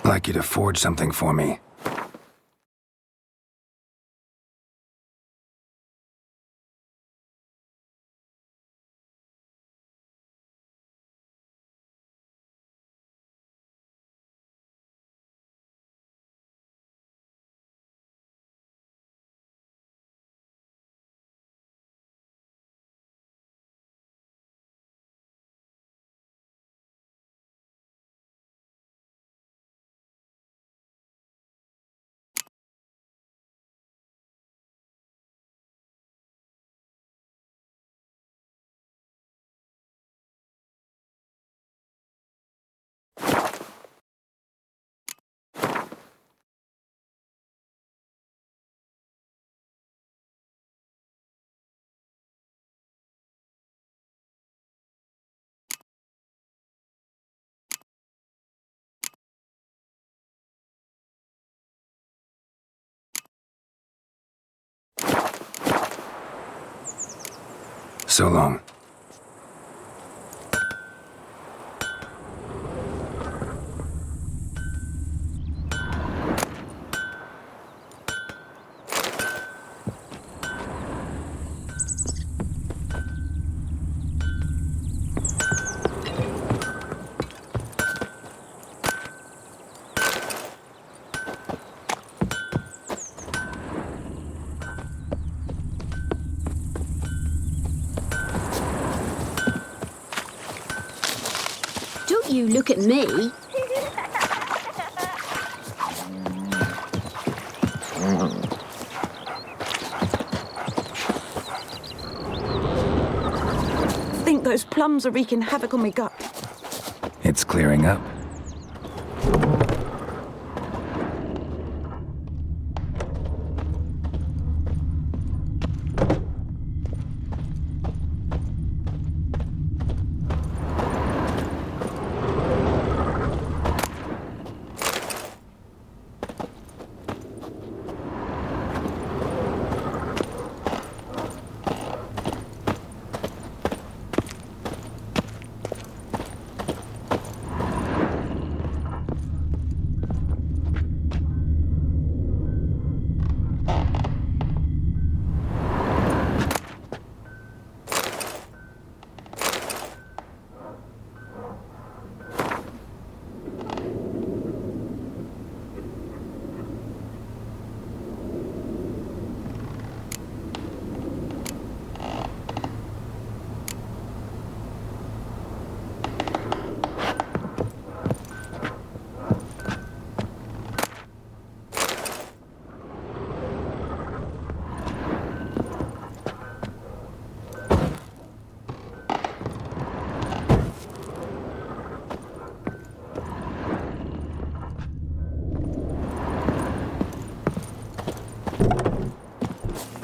I'd like you to forge something for me. So long. You look at me. I think those plums are wreaking havoc on my gut. It's clearing up.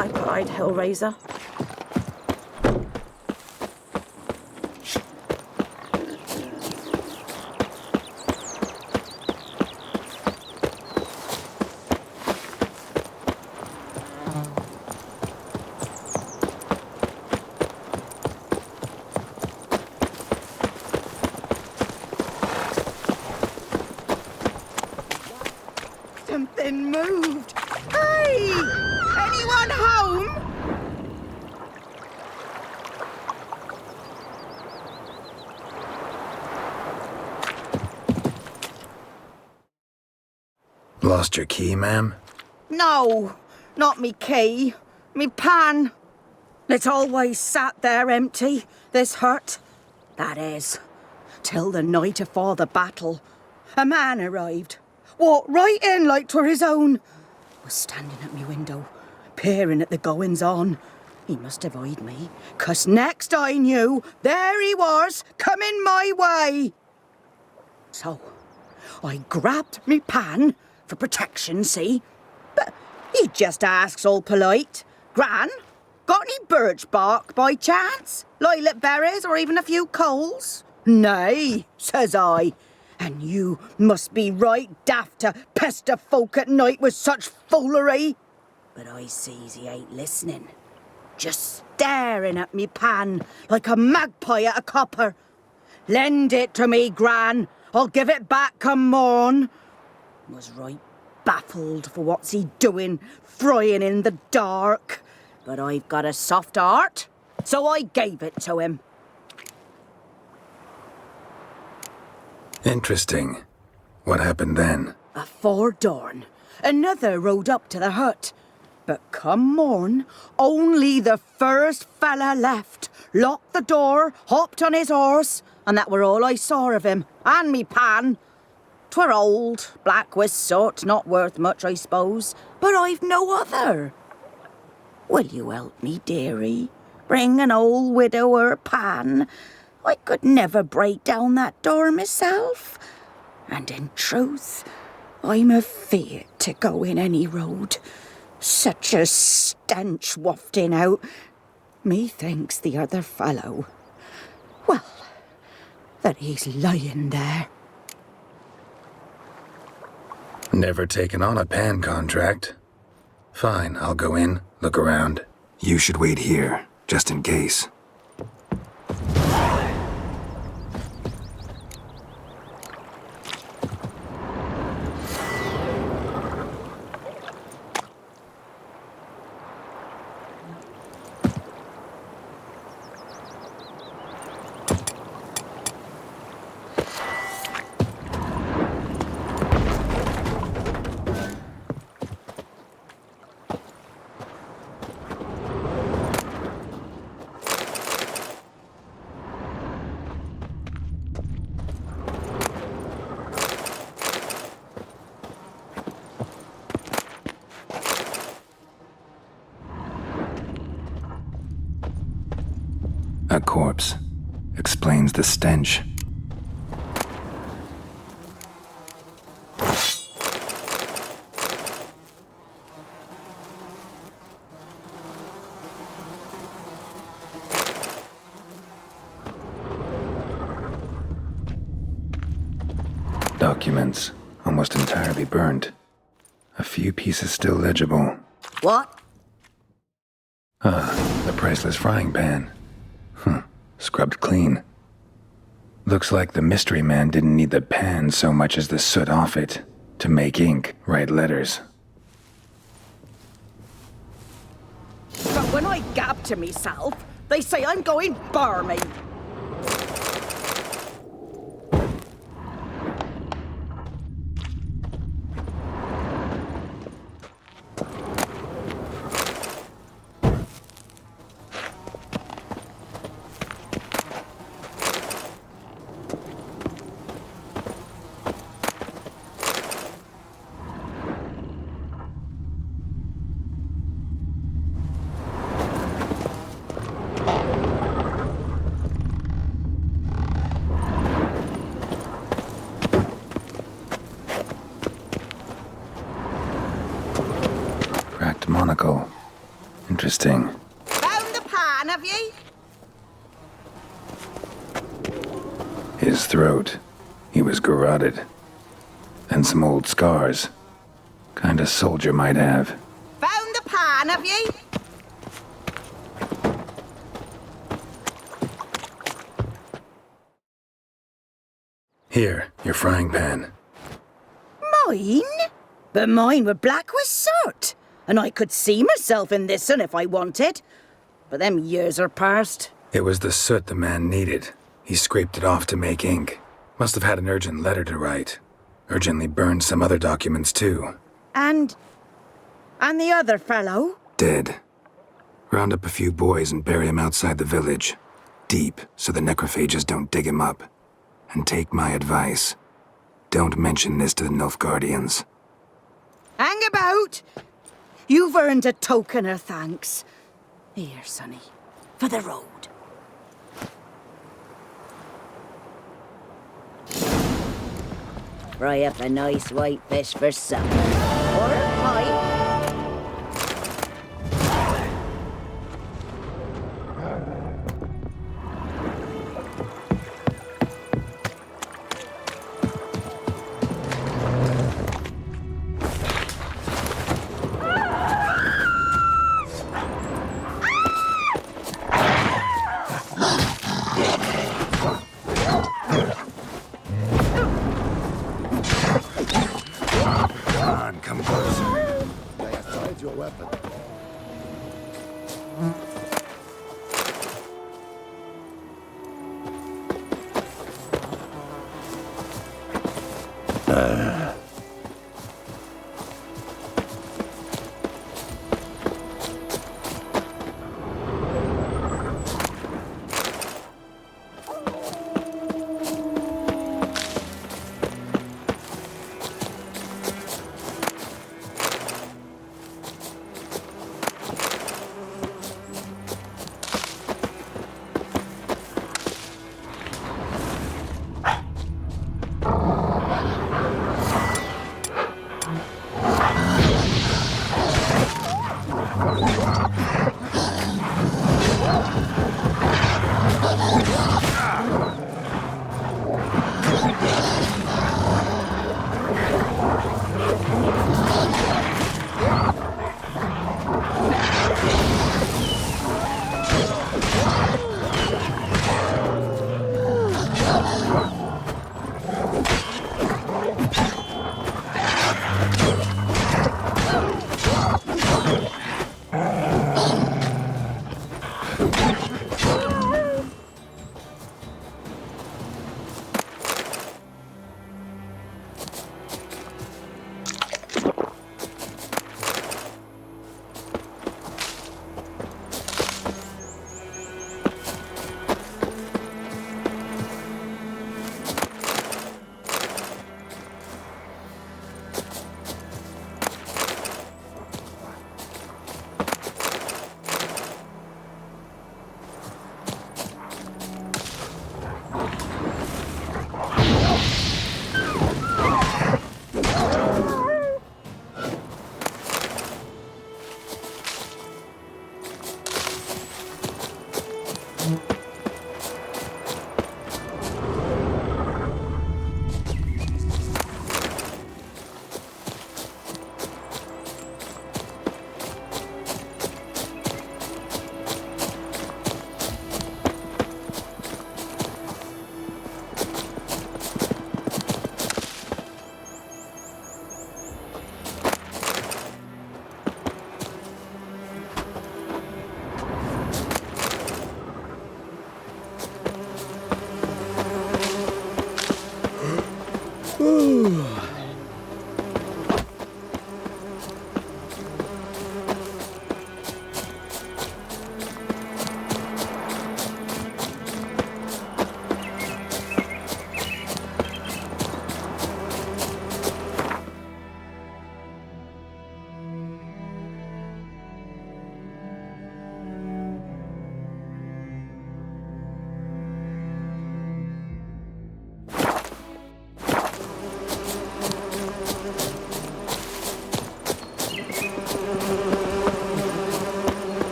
five-eyed hellraiser. Something moved. Hey! Anyone home? Lost your key, ma'am? No, not me key. Me pan. It's always sat there empty, this hut. That is, till the night afore the battle. A man arrived. Walked right in like 'twere his own. Was standing at me window, peering at the goings-on. He must have eyed me, 'cause next I knew, there he was, coming my way. So, I grabbed me pan, for protection, see? But he just asks all polite, Gran, got any birch bark by chance? Lilac berries or even a few coals? Nay, says I. And you must be right daft to pester folk at night with such foolery. But I sees he ain't listening. Just staring at me pan like a magpie at a copper. Lend it to me, Gran. I'll give it back come morn. Was right baffled for what's he doing, frying in the dark. But I've got a soft heart, so I gave it to him. Interesting. What happened then? Afore dawn, another rode up to the hut. But come morn, only the first fella left, locked the door, hopped on his horse, and that were all I saw of him, and me pan. 'Twere old, black with soot, not worth much, I suppose, but I've no other. Will you help me, dearie? Bring an old widower pan. I could never break down that door myself. And in truth, I'm afeard to go in any road. Such a stench wafting out. Methinks the other fellow, well, that he's lying there. Never taken on a pan contract. Fine, I'll go in, look around. You should wait here, just in case. A corpse. Explains the stench. Documents, almost entirely burnt. A few pieces still legible. What? Ah, the priceless frying pan. Scrubbed clean. Looks like the mystery man didn't need the pan so much as the soot off it to make ink, write letters. But when I gab to myself, they say I'm going barmy. Monocle. Interesting. Found the pan, have ye? His throat. He was garroted. And some old scars. Kind of soldier might have. Found the pan, have ye? Here, your frying pan. Mine? But mine were black with soot. And I could see myself in this one if I wanted. But them years are past. It was the soot the man needed. He scraped it off to make ink. Must have had an urgent letter to write. Urgently burned some other documents too. And the other fellow? Dead. Round up a few boys and bury him outside the village. Deep, so the necrophages don't dig him up. And take my advice. Don't mention this to the Nilfgaardians. Hang about! You've earned a token of thanks. Here, sonny, for the road. Fry up a nice white fish for supper. Or a pie. Come closer. Lay aside your weapon.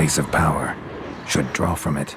place of power should draw from it.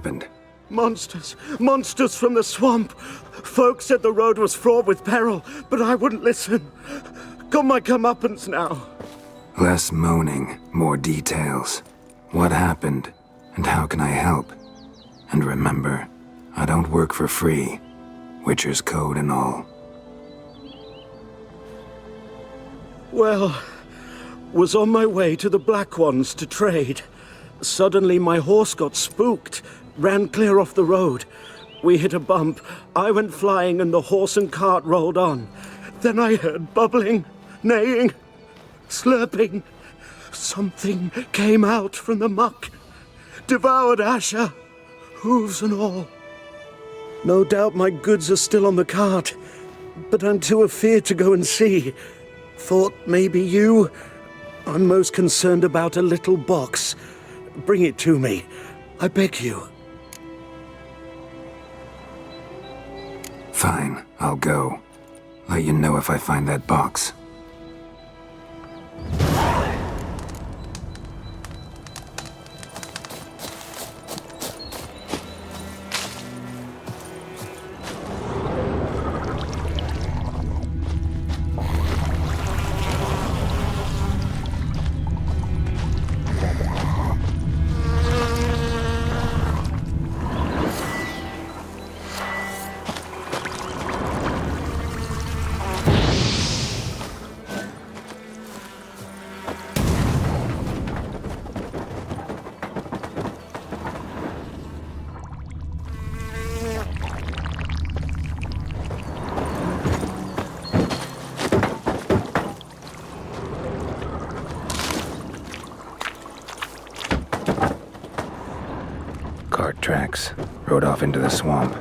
happened? Monsters! Monsters from the swamp! Folks said the road was fraught with peril, but I wouldn't listen. Got my comeuppance now. Less moaning, more details. What happened, and how can I help? And remember, I don't work for free. Witcher's code and all. Well, was on my way to the Black Ones to trade. Suddenly my horse got spooked, ran clear off the road. We hit a bump, I went flying and the horse and cart rolled on. Then I heard bubbling, neighing, slurping. Something came out from the muck, devoured Asher, hooves and all. No doubt my goods are still on the cart, but I'm too afeard to go and see. Thought maybe you. I'm most concerned about a little box. Bring it to me, I beg you. Fine, I'll go. Let you know if I find that box. Cart tracks. Rode off into the swamp.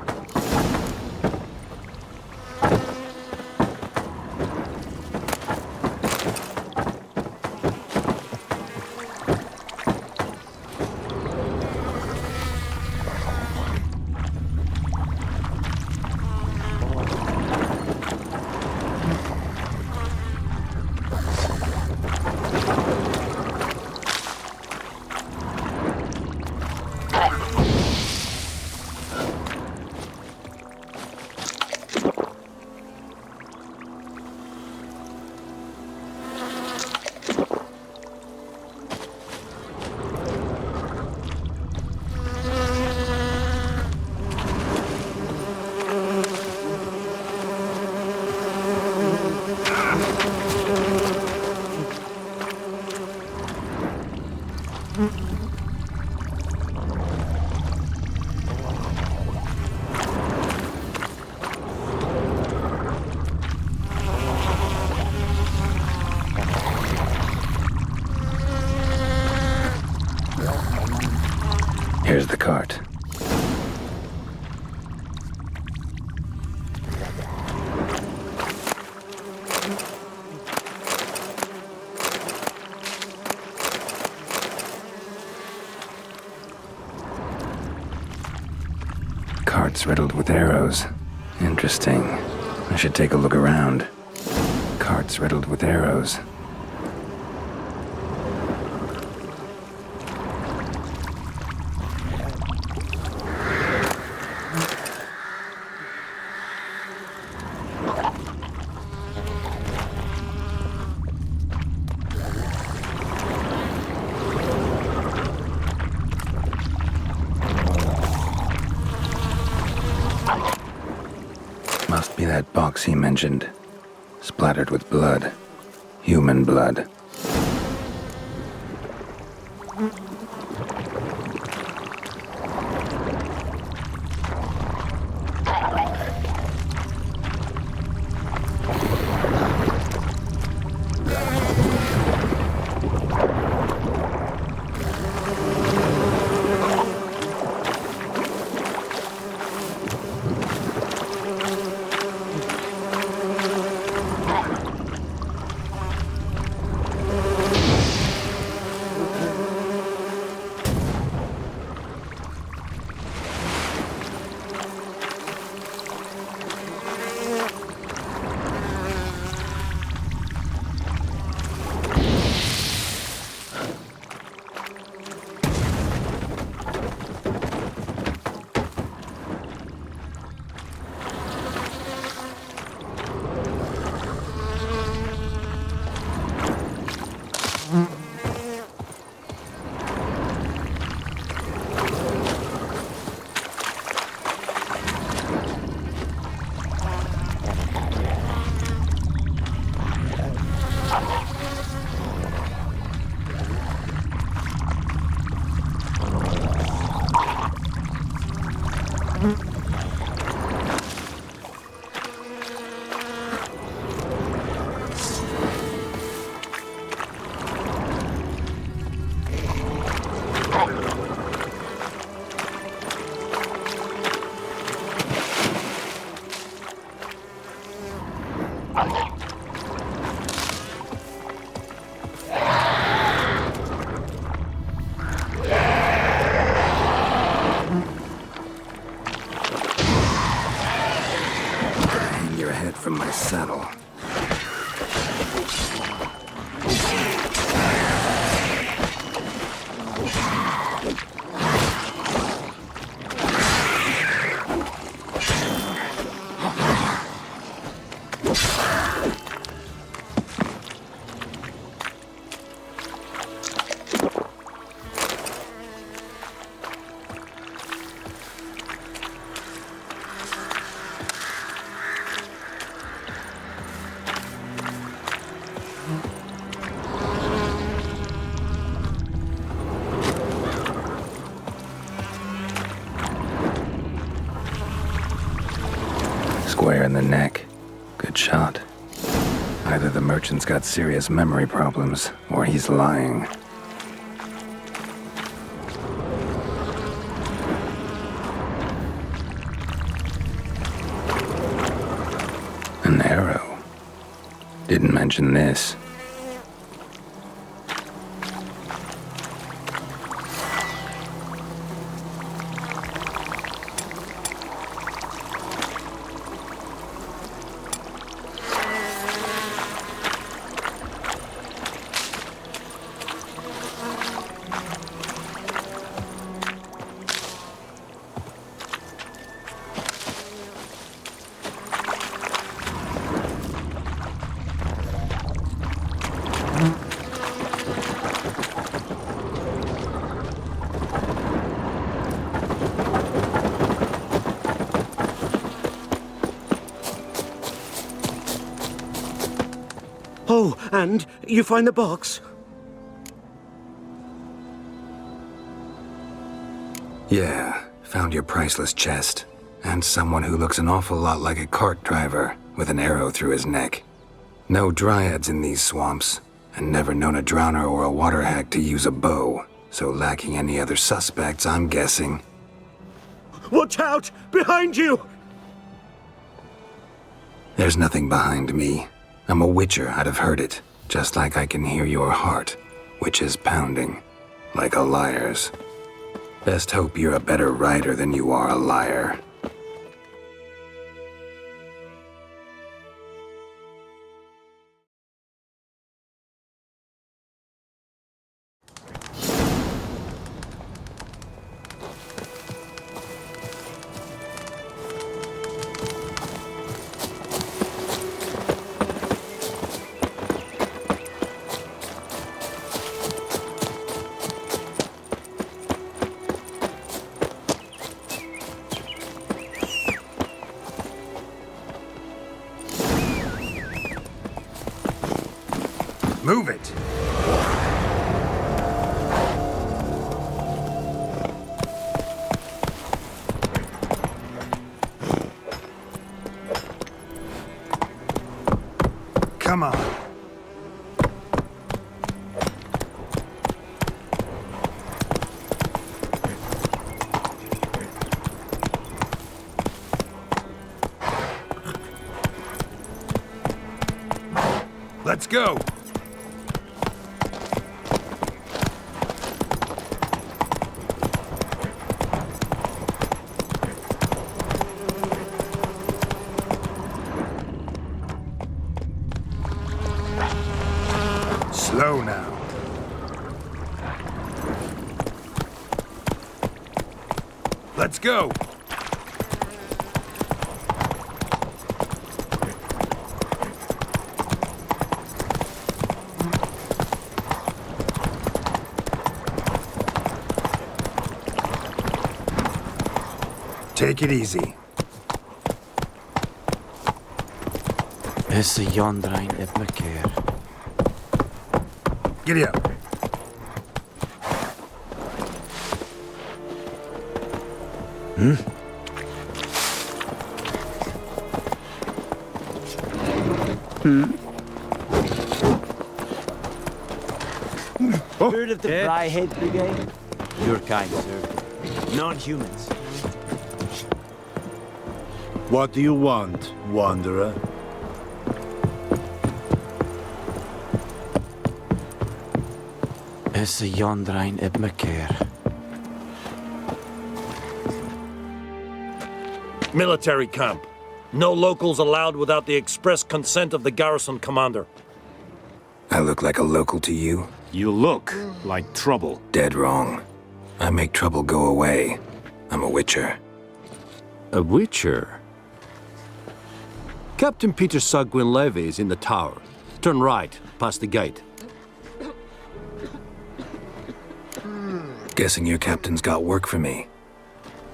Here's the cart. Cart's riddled with arrows. Interesting. I should take a look around. Cart's riddled with arrows. Must be that box he mentioned. Splattered with blood. Human blood. square in the neck. Good shot. Either the merchant's got serious memory problems, or he's lying. An arrow. Didn't mention this. Oh, and you find the box? Yeah, found your priceless chest. And someone who looks an awful lot like a cart driver, with an arrow through his neck. No dryads in these swamps, and never known a drowner or a water hag to use a bow. So lacking any other suspects, I'm guessing. Watch out! Behind you! There's nothing behind me. I'm a witcher, I'd have heard it. Just like I can hear your heart, which is pounding. Like a liar's. Best hope you're a better writer than you are a liar. Move it! Come on. Let's go! Slow now. Let's go! Take it easy. Is the yondrein op my keer. Giddy up. Heard of the Fryhead Brigade? Your kind, sir. Non-humans. What do you want, wanderer? Is the yondrein op my keer. Military camp. No locals allowed without the express consent of the garrison commander. I look like a local to you? You look like trouble. Dead wrong. I make trouble go away. I'm a witcher. A witcher? Captain Peter Sagwin Levy is in the tower. Turn right, past the gate. Guessing your captain's got work for me.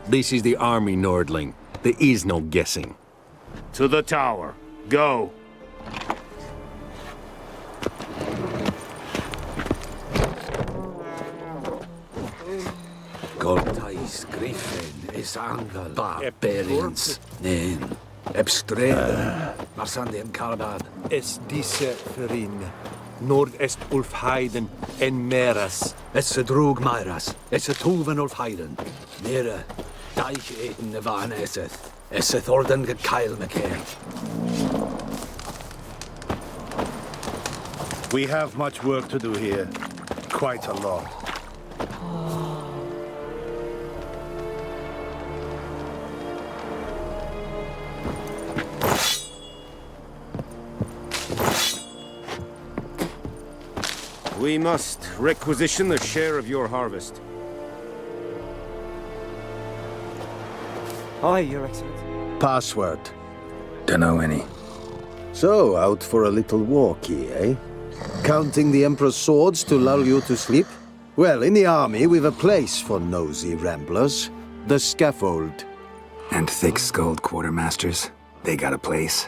This is the army, Nordling. There is no guessing. To the tower. Go. Goltais Griffin is Angal Barbarians. Nen. Ebstreden, Marsandien Karbad. Es disse ferin. Nord-est Ulfheiden en Meras. Esse drog Mairas. Esse Tuven Ulfheiden. Nere, Deich eten Nevan Esseth. Esse Thorden gekeil mekert. We have much work to do here. Quite a lot. We must requisition a share of your harvest. Aye, Your Excellency. Password. Dunno any. So, out for a little walkie, eh? Counting the Emperor's swords to lull you to sleep? Well, in the army, we've a place for nosy ramblers. The scaffold. And thick-skulled quartermasters. They got a place.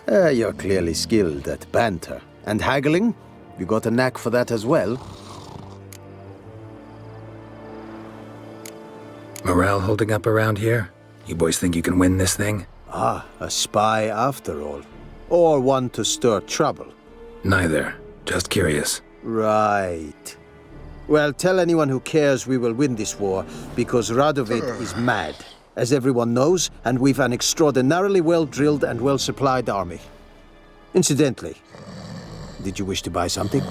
You're clearly skilled at banter. And haggling? You got a knack for that as well? Morale holding up around here? You boys think you can win this thing? Ah, a spy after all. Or one to stir trouble. Neither. Just curious. Right. Well, tell anyone who cares we will win this war, because Radovid is mad, as everyone knows, and we've an extraordinarily well-drilled and well-supplied army. Incidentally, did you wish to buy something?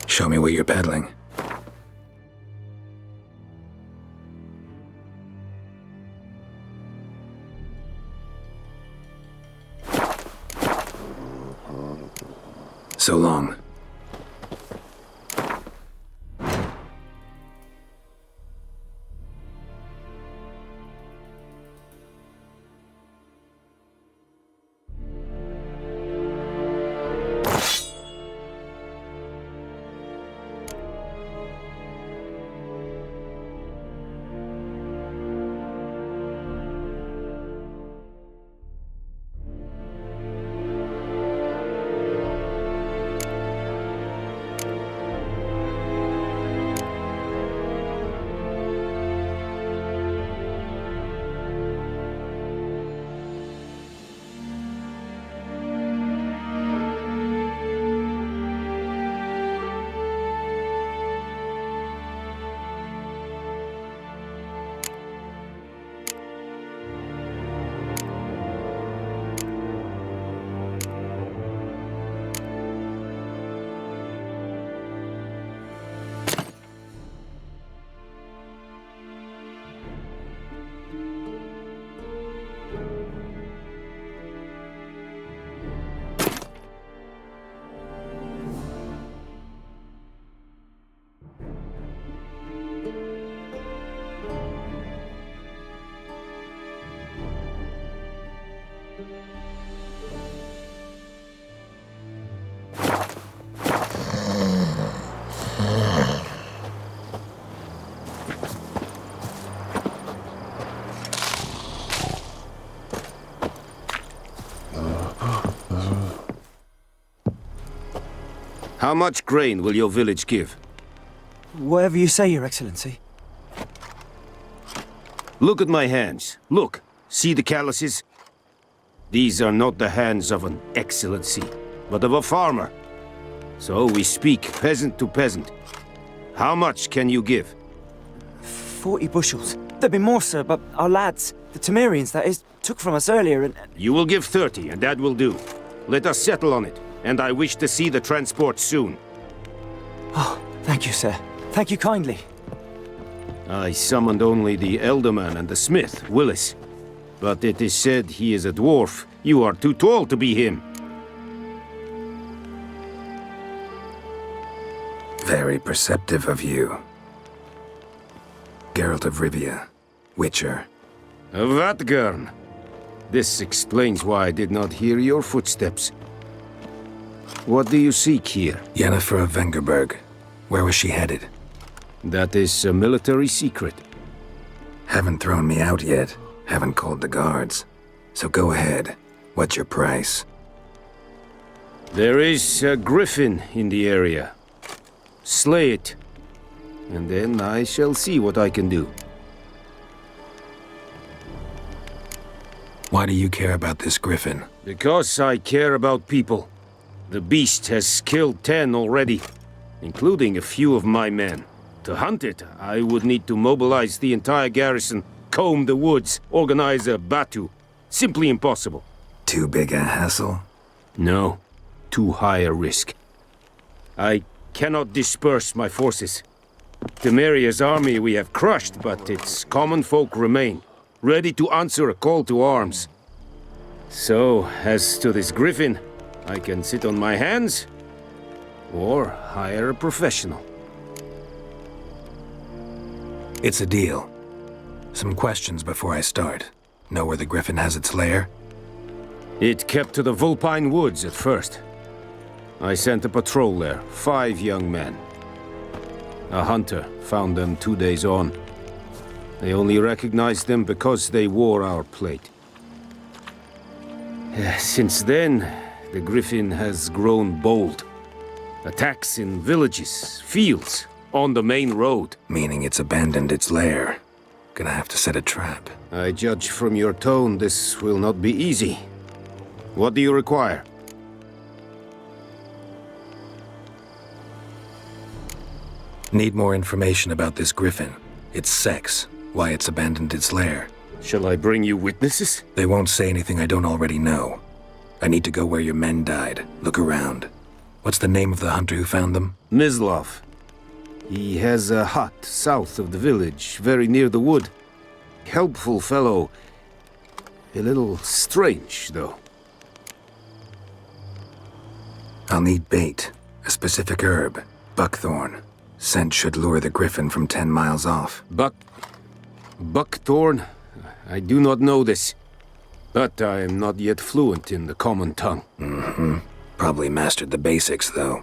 Show me what you're peddling. So long. How much grain will your village give? Whatever you say, Your Excellency. Look at my hands. Look. See the calluses? These are not the hands of an excellency, but of a farmer. So we speak peasant to peasant. How much can you give? 40 bushels. There'd be more, sir, but our lads, the Temerians, that is, took from us earlier and... You will give 30, and that will do. Let us settle on it, and I wish to see the transport soon. Oh, thank you, sir. Thank you kindly. I summoned only the Elderman and the smith, Willis. But it is said he is a dwarf. You are too tall to be him. Very perceptive of you. Geralt of Rivia, Witcher. Vatgern. This explains why I did not hear your footsteps. What do you seek here? Yennefer of Vengerberg. Where was she headed? That is a military secret. Haven't thrown me out yet. Haven't called the guards. So go ahead. What's your price? There is a griffin in the area. Slay it. and then I shall see what I can do. Why do you care about this griffin? Because I care about people. The beast has killed 10 already, including a few of my men. To hunt it, I would need to mobilize the entire garrison, comb the woods, organize a batu. Simply impossible. Too big a hassle? No, too high a risk. I cannot disperse my forces. Temeria's army we have crushed, but its common folk remain, ready to answer a call to arms. So, as to this griffin, I can sit on my hands, or hire a professional. It's a deal. Some questions before I start. Know where the griffin has its lair? It kept to the Vulpine Woods at first. I sent a patrol there, 5 young men. A hunter found them 2 days on. They only recognized them because they wore our plate. Since then, the griffin has grown bold. Attacks in villages, fields, on the main road. Meaning it's abandoned its lair. Gonna have to set a trap. I judge from your tone this will not be easy. What do you require? Need more information about this griffin. Its sex, why it's abandoned its lair. Shall I bring you witnesses? They won't say anything I don't already know. I need to go where your men died. Look around. What's the name of the hunter who found them? Mislav. He has a hut south of the village, very near the wood. Helpful fellow. A little strange, though. I'll need bait. A specific herb. Buckthorn. Scent should lure the griffin from 10 miles off. Buckthorn? I do not know this. But I am not yet fluent in the common tongue. Mm-hmm. Probably mastered the basics, though.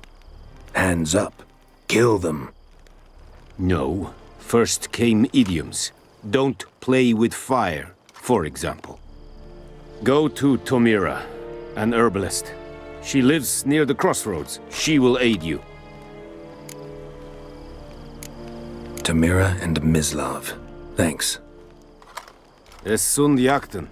Hands up. Kill them. No. First came idioms. Don't play with fire, for example. Go to Tomira, an herbalist. She lives near the crossroads. She will aid you. Tomira and Mislav. Thanks. Es sunt jakten.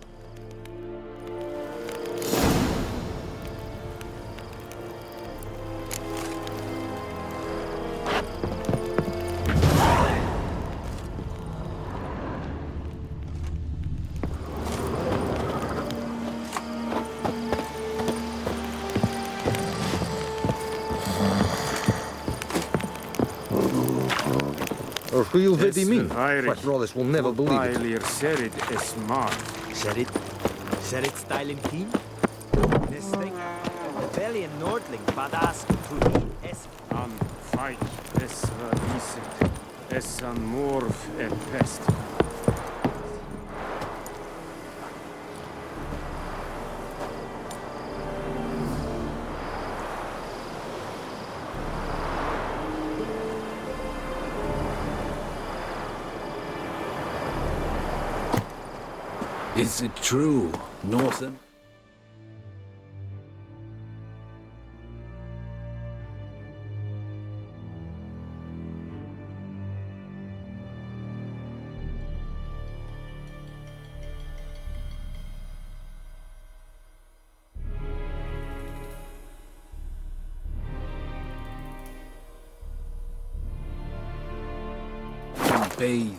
Who you vedi me? Patrolis will never believe it. Serid es mar. Serid styling team? This thing, rebellion Nordling, badass Truhi es An fight es verwiset, es an morv et pest. Is it true, Northern? Bathe.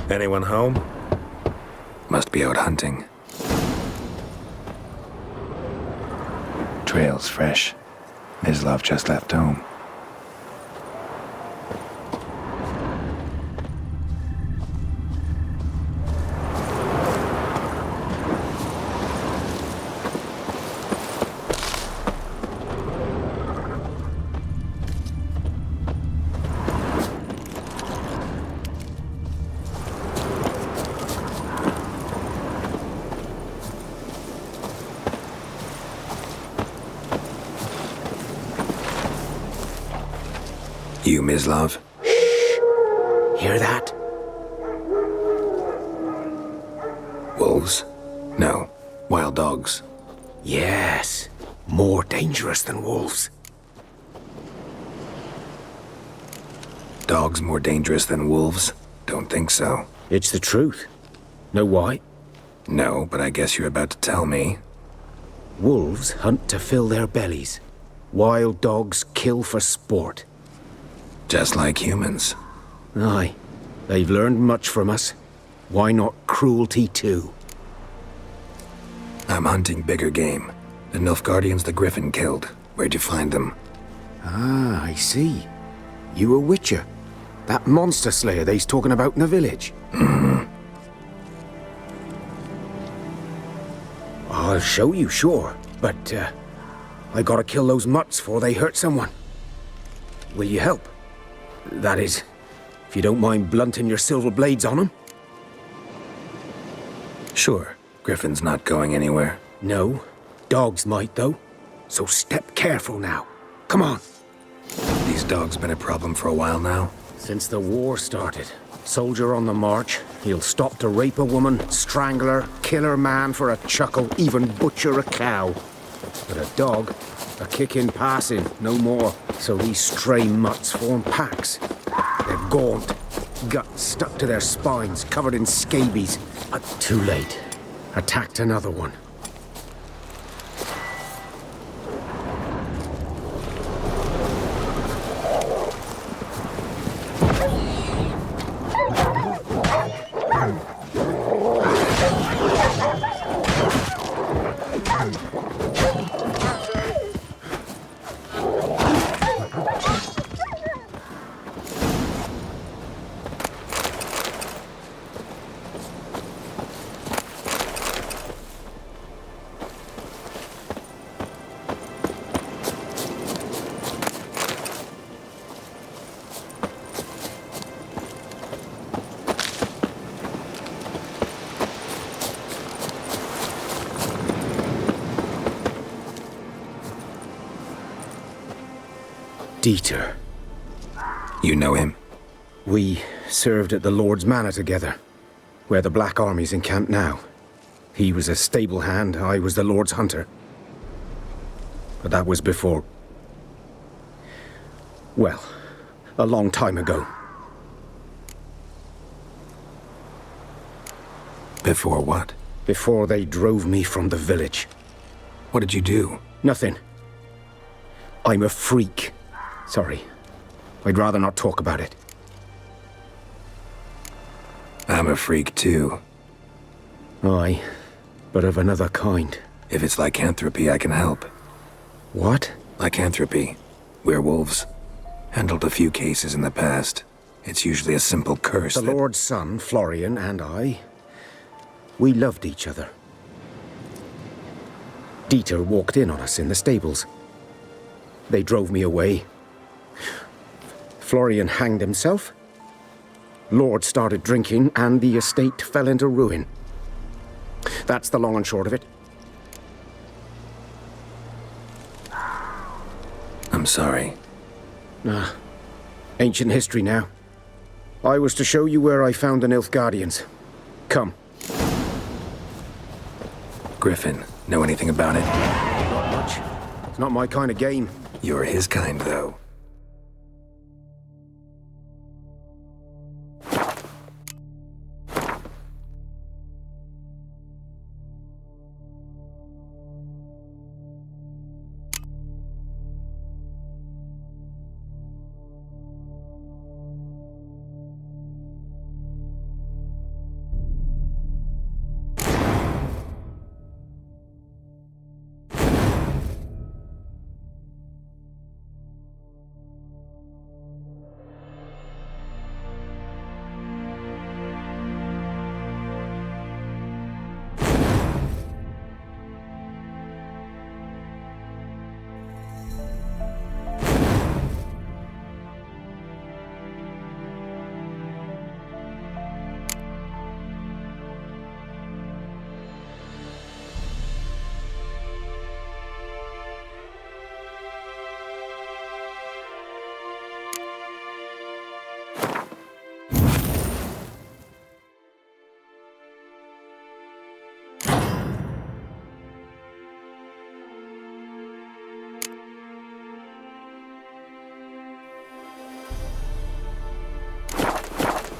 Anyone home? Must be out hunting. Trail's fresh. Mislav just left home. You, Mislav? Hear that? Wolves? No. Wild dogs. Yes. More dangerous than wolves. Dogs more dangerous than wolves? Don't think so. It's the truth. Know why? No, but I guess you're about to tell me. Wolves hunt to fill their bellies. Wild dogs kill for sport. Just like humans. Aye. They've learned much from us. Why not cruelty too? I'm hunting bigger game. The Nilfgaardians the Griffin killed. Where'd you find them? Ah, I see. You a witcher. That monster slayer they's talking about in the village. I'll show you, sure. But, I gotta kill those mutts before they hurt someone. Will you help? That is, if you don't mind blunting your silver blades on them. Sure. Griffin's not going anywhere. No. Dogs might, though. So step careful now. Come on. These dogs been a problem for a while now? Since the war started. Soldier on the march. He'll stop to rape a woman, strangle her, kill her man for a chuckle, even butcher a cow. But a dog, a kick in passing, no more. So these stray mutts form packs. They're gaunt, guts stuck to their spines, covered in scabies. But too late. Attacked another one. Dieter. You know him? We served at the Lord's Manor together, where the Black Army's encamped now. He was a stable hand, I was the Lord's hunter. But that was before... well, a long time ago. Before what? Before they drove me from the village. What did you do? Nothing. I'm a freak. Sorry. I'd rather not talk about it. I'm a freak too. Aye, but of another kind. If it's lycanthropy, I can help. What? Lycanthropy. Werewolves. Handled a few cases in the past. It's usually a simple curse. The Lord's son, Florian, and I, we loved each other. Dieter walked in on us in the stables. They drove me away. Florian hanged himself. Lord started drinking, and the estate fell into ruin. That's the long and short of it. I'm sorry. Ancient history now. I was to show you where I found the Nilfgaardians. Come. Griffin, know anything about it? Not much. It's not my kind of game. You're his kind, though.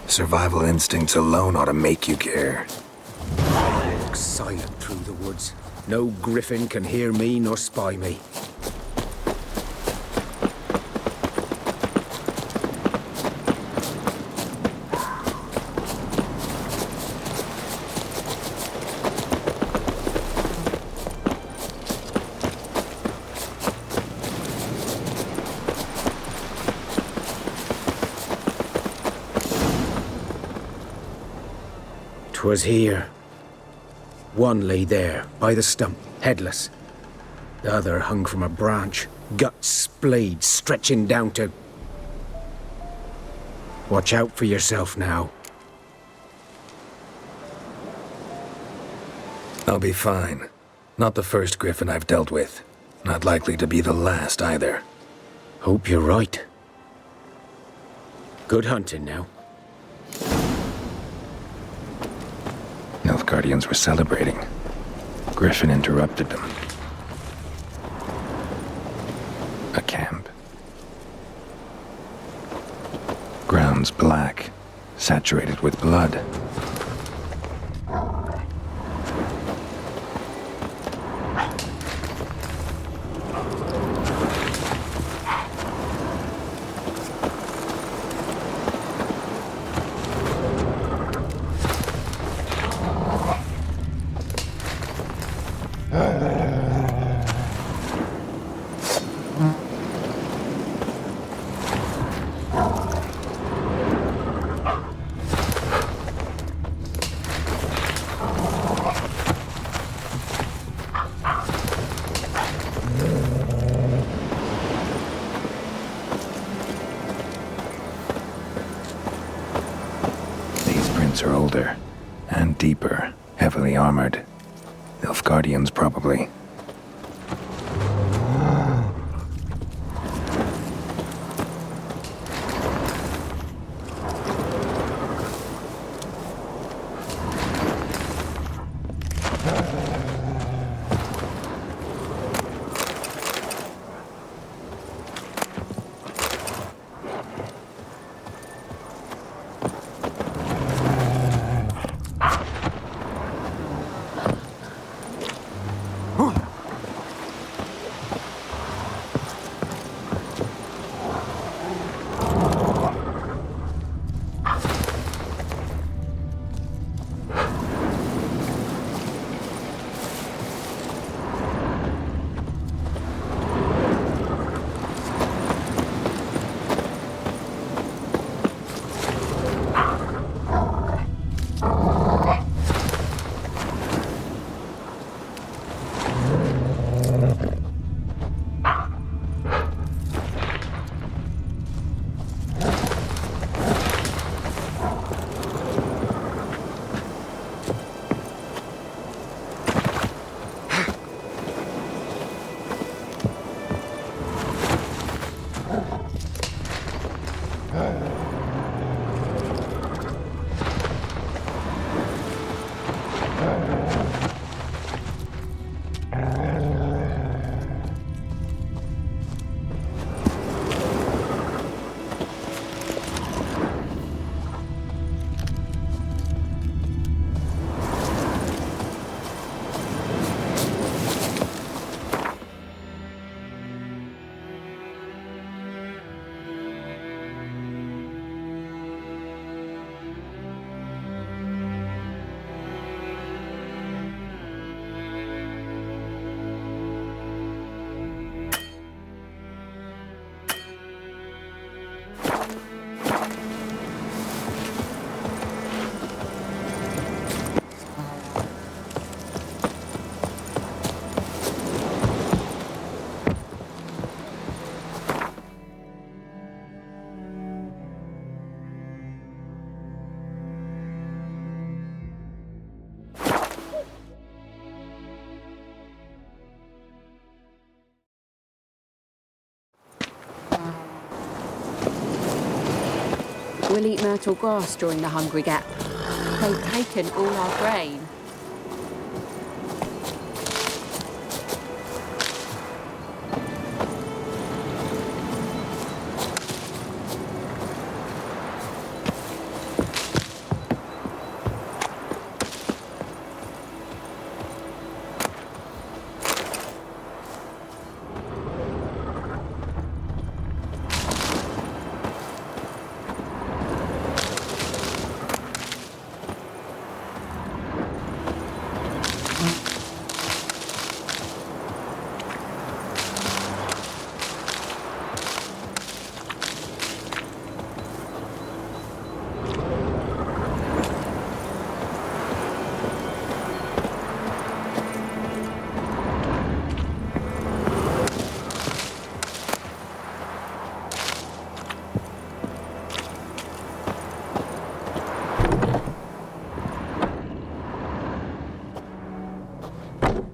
Survival instincts alone ought to make you care. I walk silent through the woods. No griffin can hear me nor spy me. 'Twas here. One lay there, by the stump, headless. The other hung from a branch, guts splayed, stretching down to... Watch out for yourself now. I'll be fine. Not the first griffin I've dealt with. Not likely to be the last either. Hope you're right. Good hunting now. Nilfgaardians were celebrating. Griffin interrupted them. A camp. Grounds black, saturated with blood. Are older and deeper, heavily armored. Nilfgaardians, probably. We'll eat myrtle grass during the hungry gap. They've taken all our grain.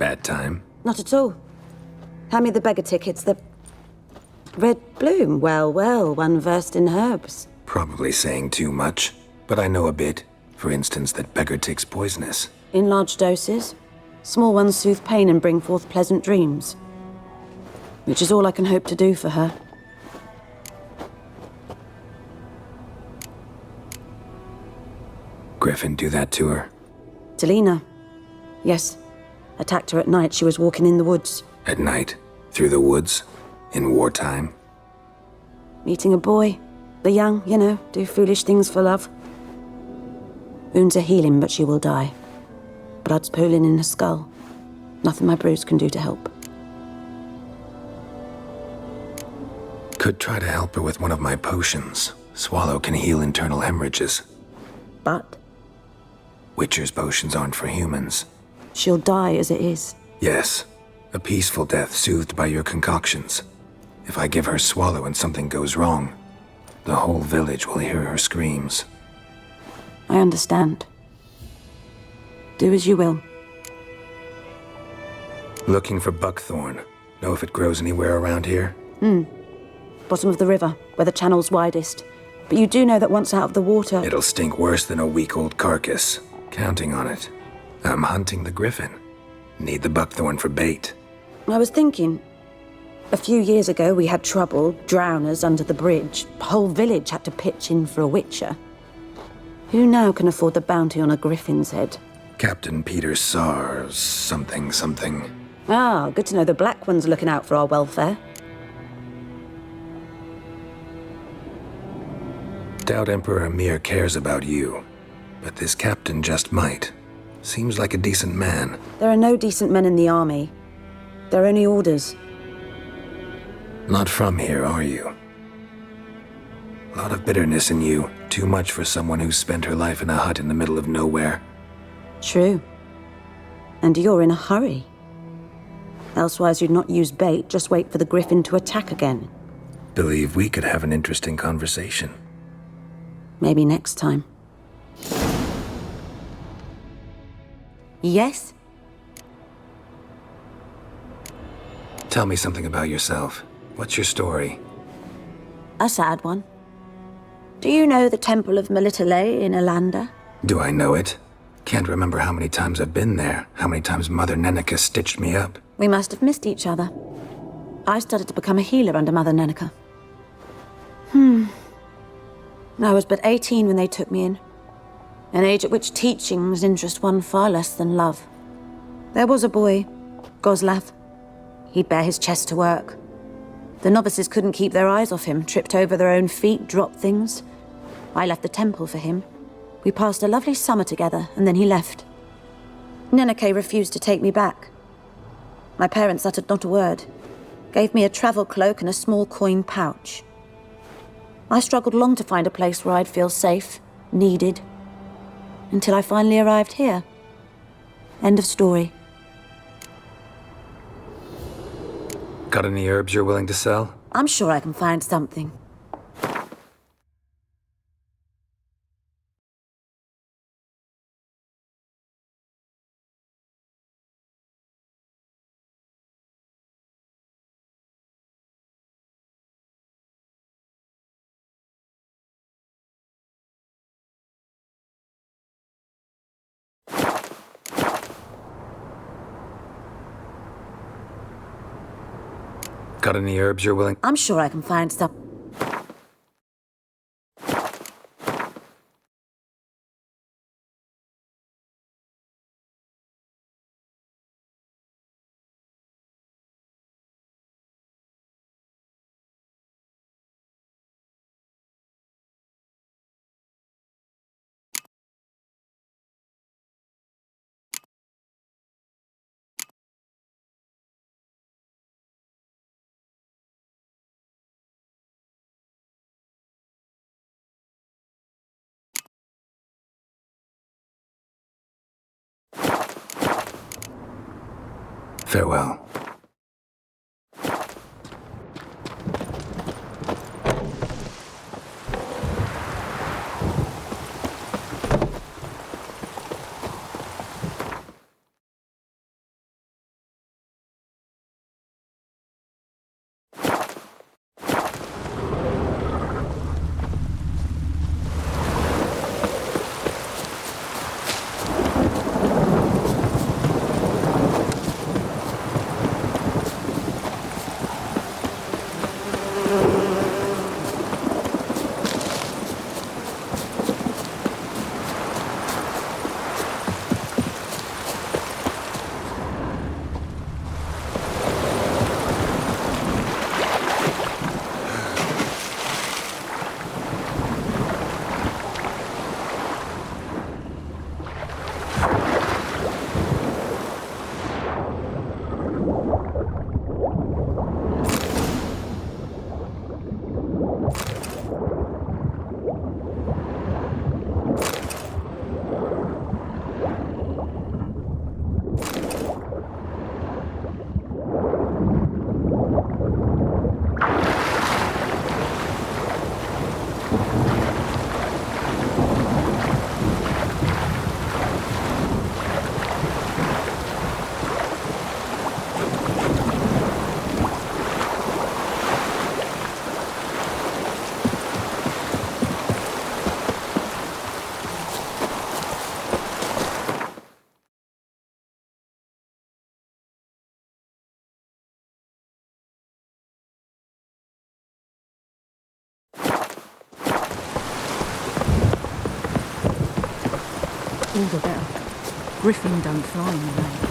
bad time. Not at all. Hand me the beggar tickets, the red bloom. Well, well, one versed in herbs. Probably saying too much, but I know a bit. For instance, that beggar tick's poisonous. In large doses. Small ones soothe pain and bring forth pleasant dreams. Which is all I can hope to do for her. Griffin do that to her? Delina. Yes. Attacked her at night. She was walking in the woods. At night? Through the woods? In wartime? Meeting a boy. The young, you know, do foolish things for love. Wounds are healing, but she will die. Blood's pooling in her skull. Nothing my bruise can do to help. Could try to help her with one of my potions. Swallow can heal internal hemorrhages. But? Witcher's potions aren't for humans. She'll die as it is. Yes. A peaceful death soothed by your concoctions. If I give her Swallow and something goes wrong, the whole village will hear her screams. I understand. Do as you will. Looking for buckthorn. Know if it grows anywhere around here? Bottom of the river, where the channel's widest. But you do know that once out of the water... It'll stink worse than a week-old carcass. Counting on it. I'm hunting the griffin. Need the buckthorn for bait. I was thinking... A few years ago, we had trouble, drowners under the bridge. The whole village had to pitch in for a witcher. Who now can afford the bounty on a griffin's head? Captain Peter Sars, something. Ah, good to know the Black One's looking out for our welfare. Doubt Emperor Emir cares about you. But this captain just might. Seems like a decent man. There are no decent men in the army. They're only orders. Not from here, are you? A lot of bitterness in you. Too much for someone who spent her life in a hut in the middle of nowhere. True. And you're in a hurry. Elsewise you'd not use bait, just wait for the griffin to attack again. Believe we could have an interesting conversation. Maybe next time. Yes? Tell me something about yourself. What's your story? A sad one. Do you know the Temple of Melitele in Alanda? Do I know it? Can't remember how many times I've been there, how many times Mother Neneka stitched me up. We must have missed each other. I started to become a healer under Mother Neneka. I was but 18 when they took me in. An age at which teachings interest one far less than love. There was a boy, Goslav. He'd bare his chest to work. The novices couldn't keep their eyes off him, tripped over their own feet, dropped things. I left the temple for him. We passed a lovely summer together, and then he left. Neneke refused to take me back. My parents uttered not a word. Gave me a travel cloak and a small coin pouch. I struggled long to find a place where I'd feel safe, needed, until I finally arrived here. End of story. Got any herbs you're willing to sell? I'm sure I can find something. Got any herbs you're willing? I'm sure I can find some. Farewell. All the better. Griffin don't fly in the rain.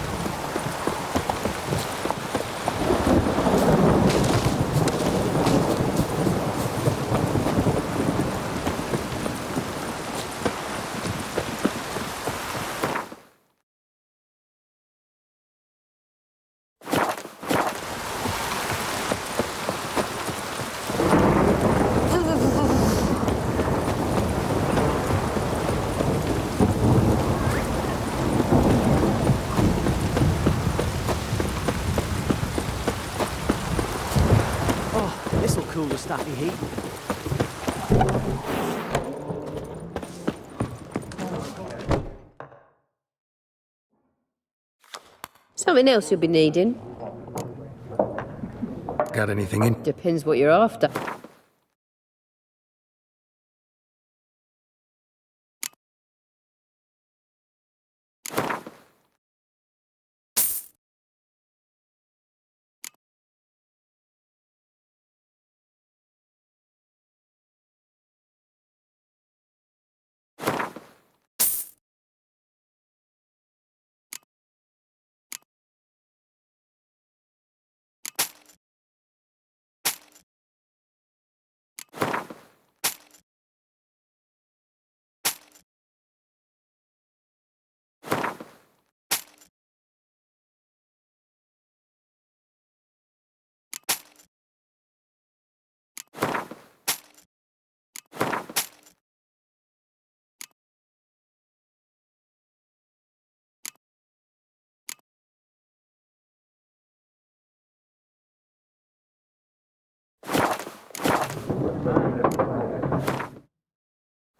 This'll cool the stuffy heat. Something else you'll be needing. Got anything in? Depends what you're after.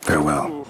Farewell.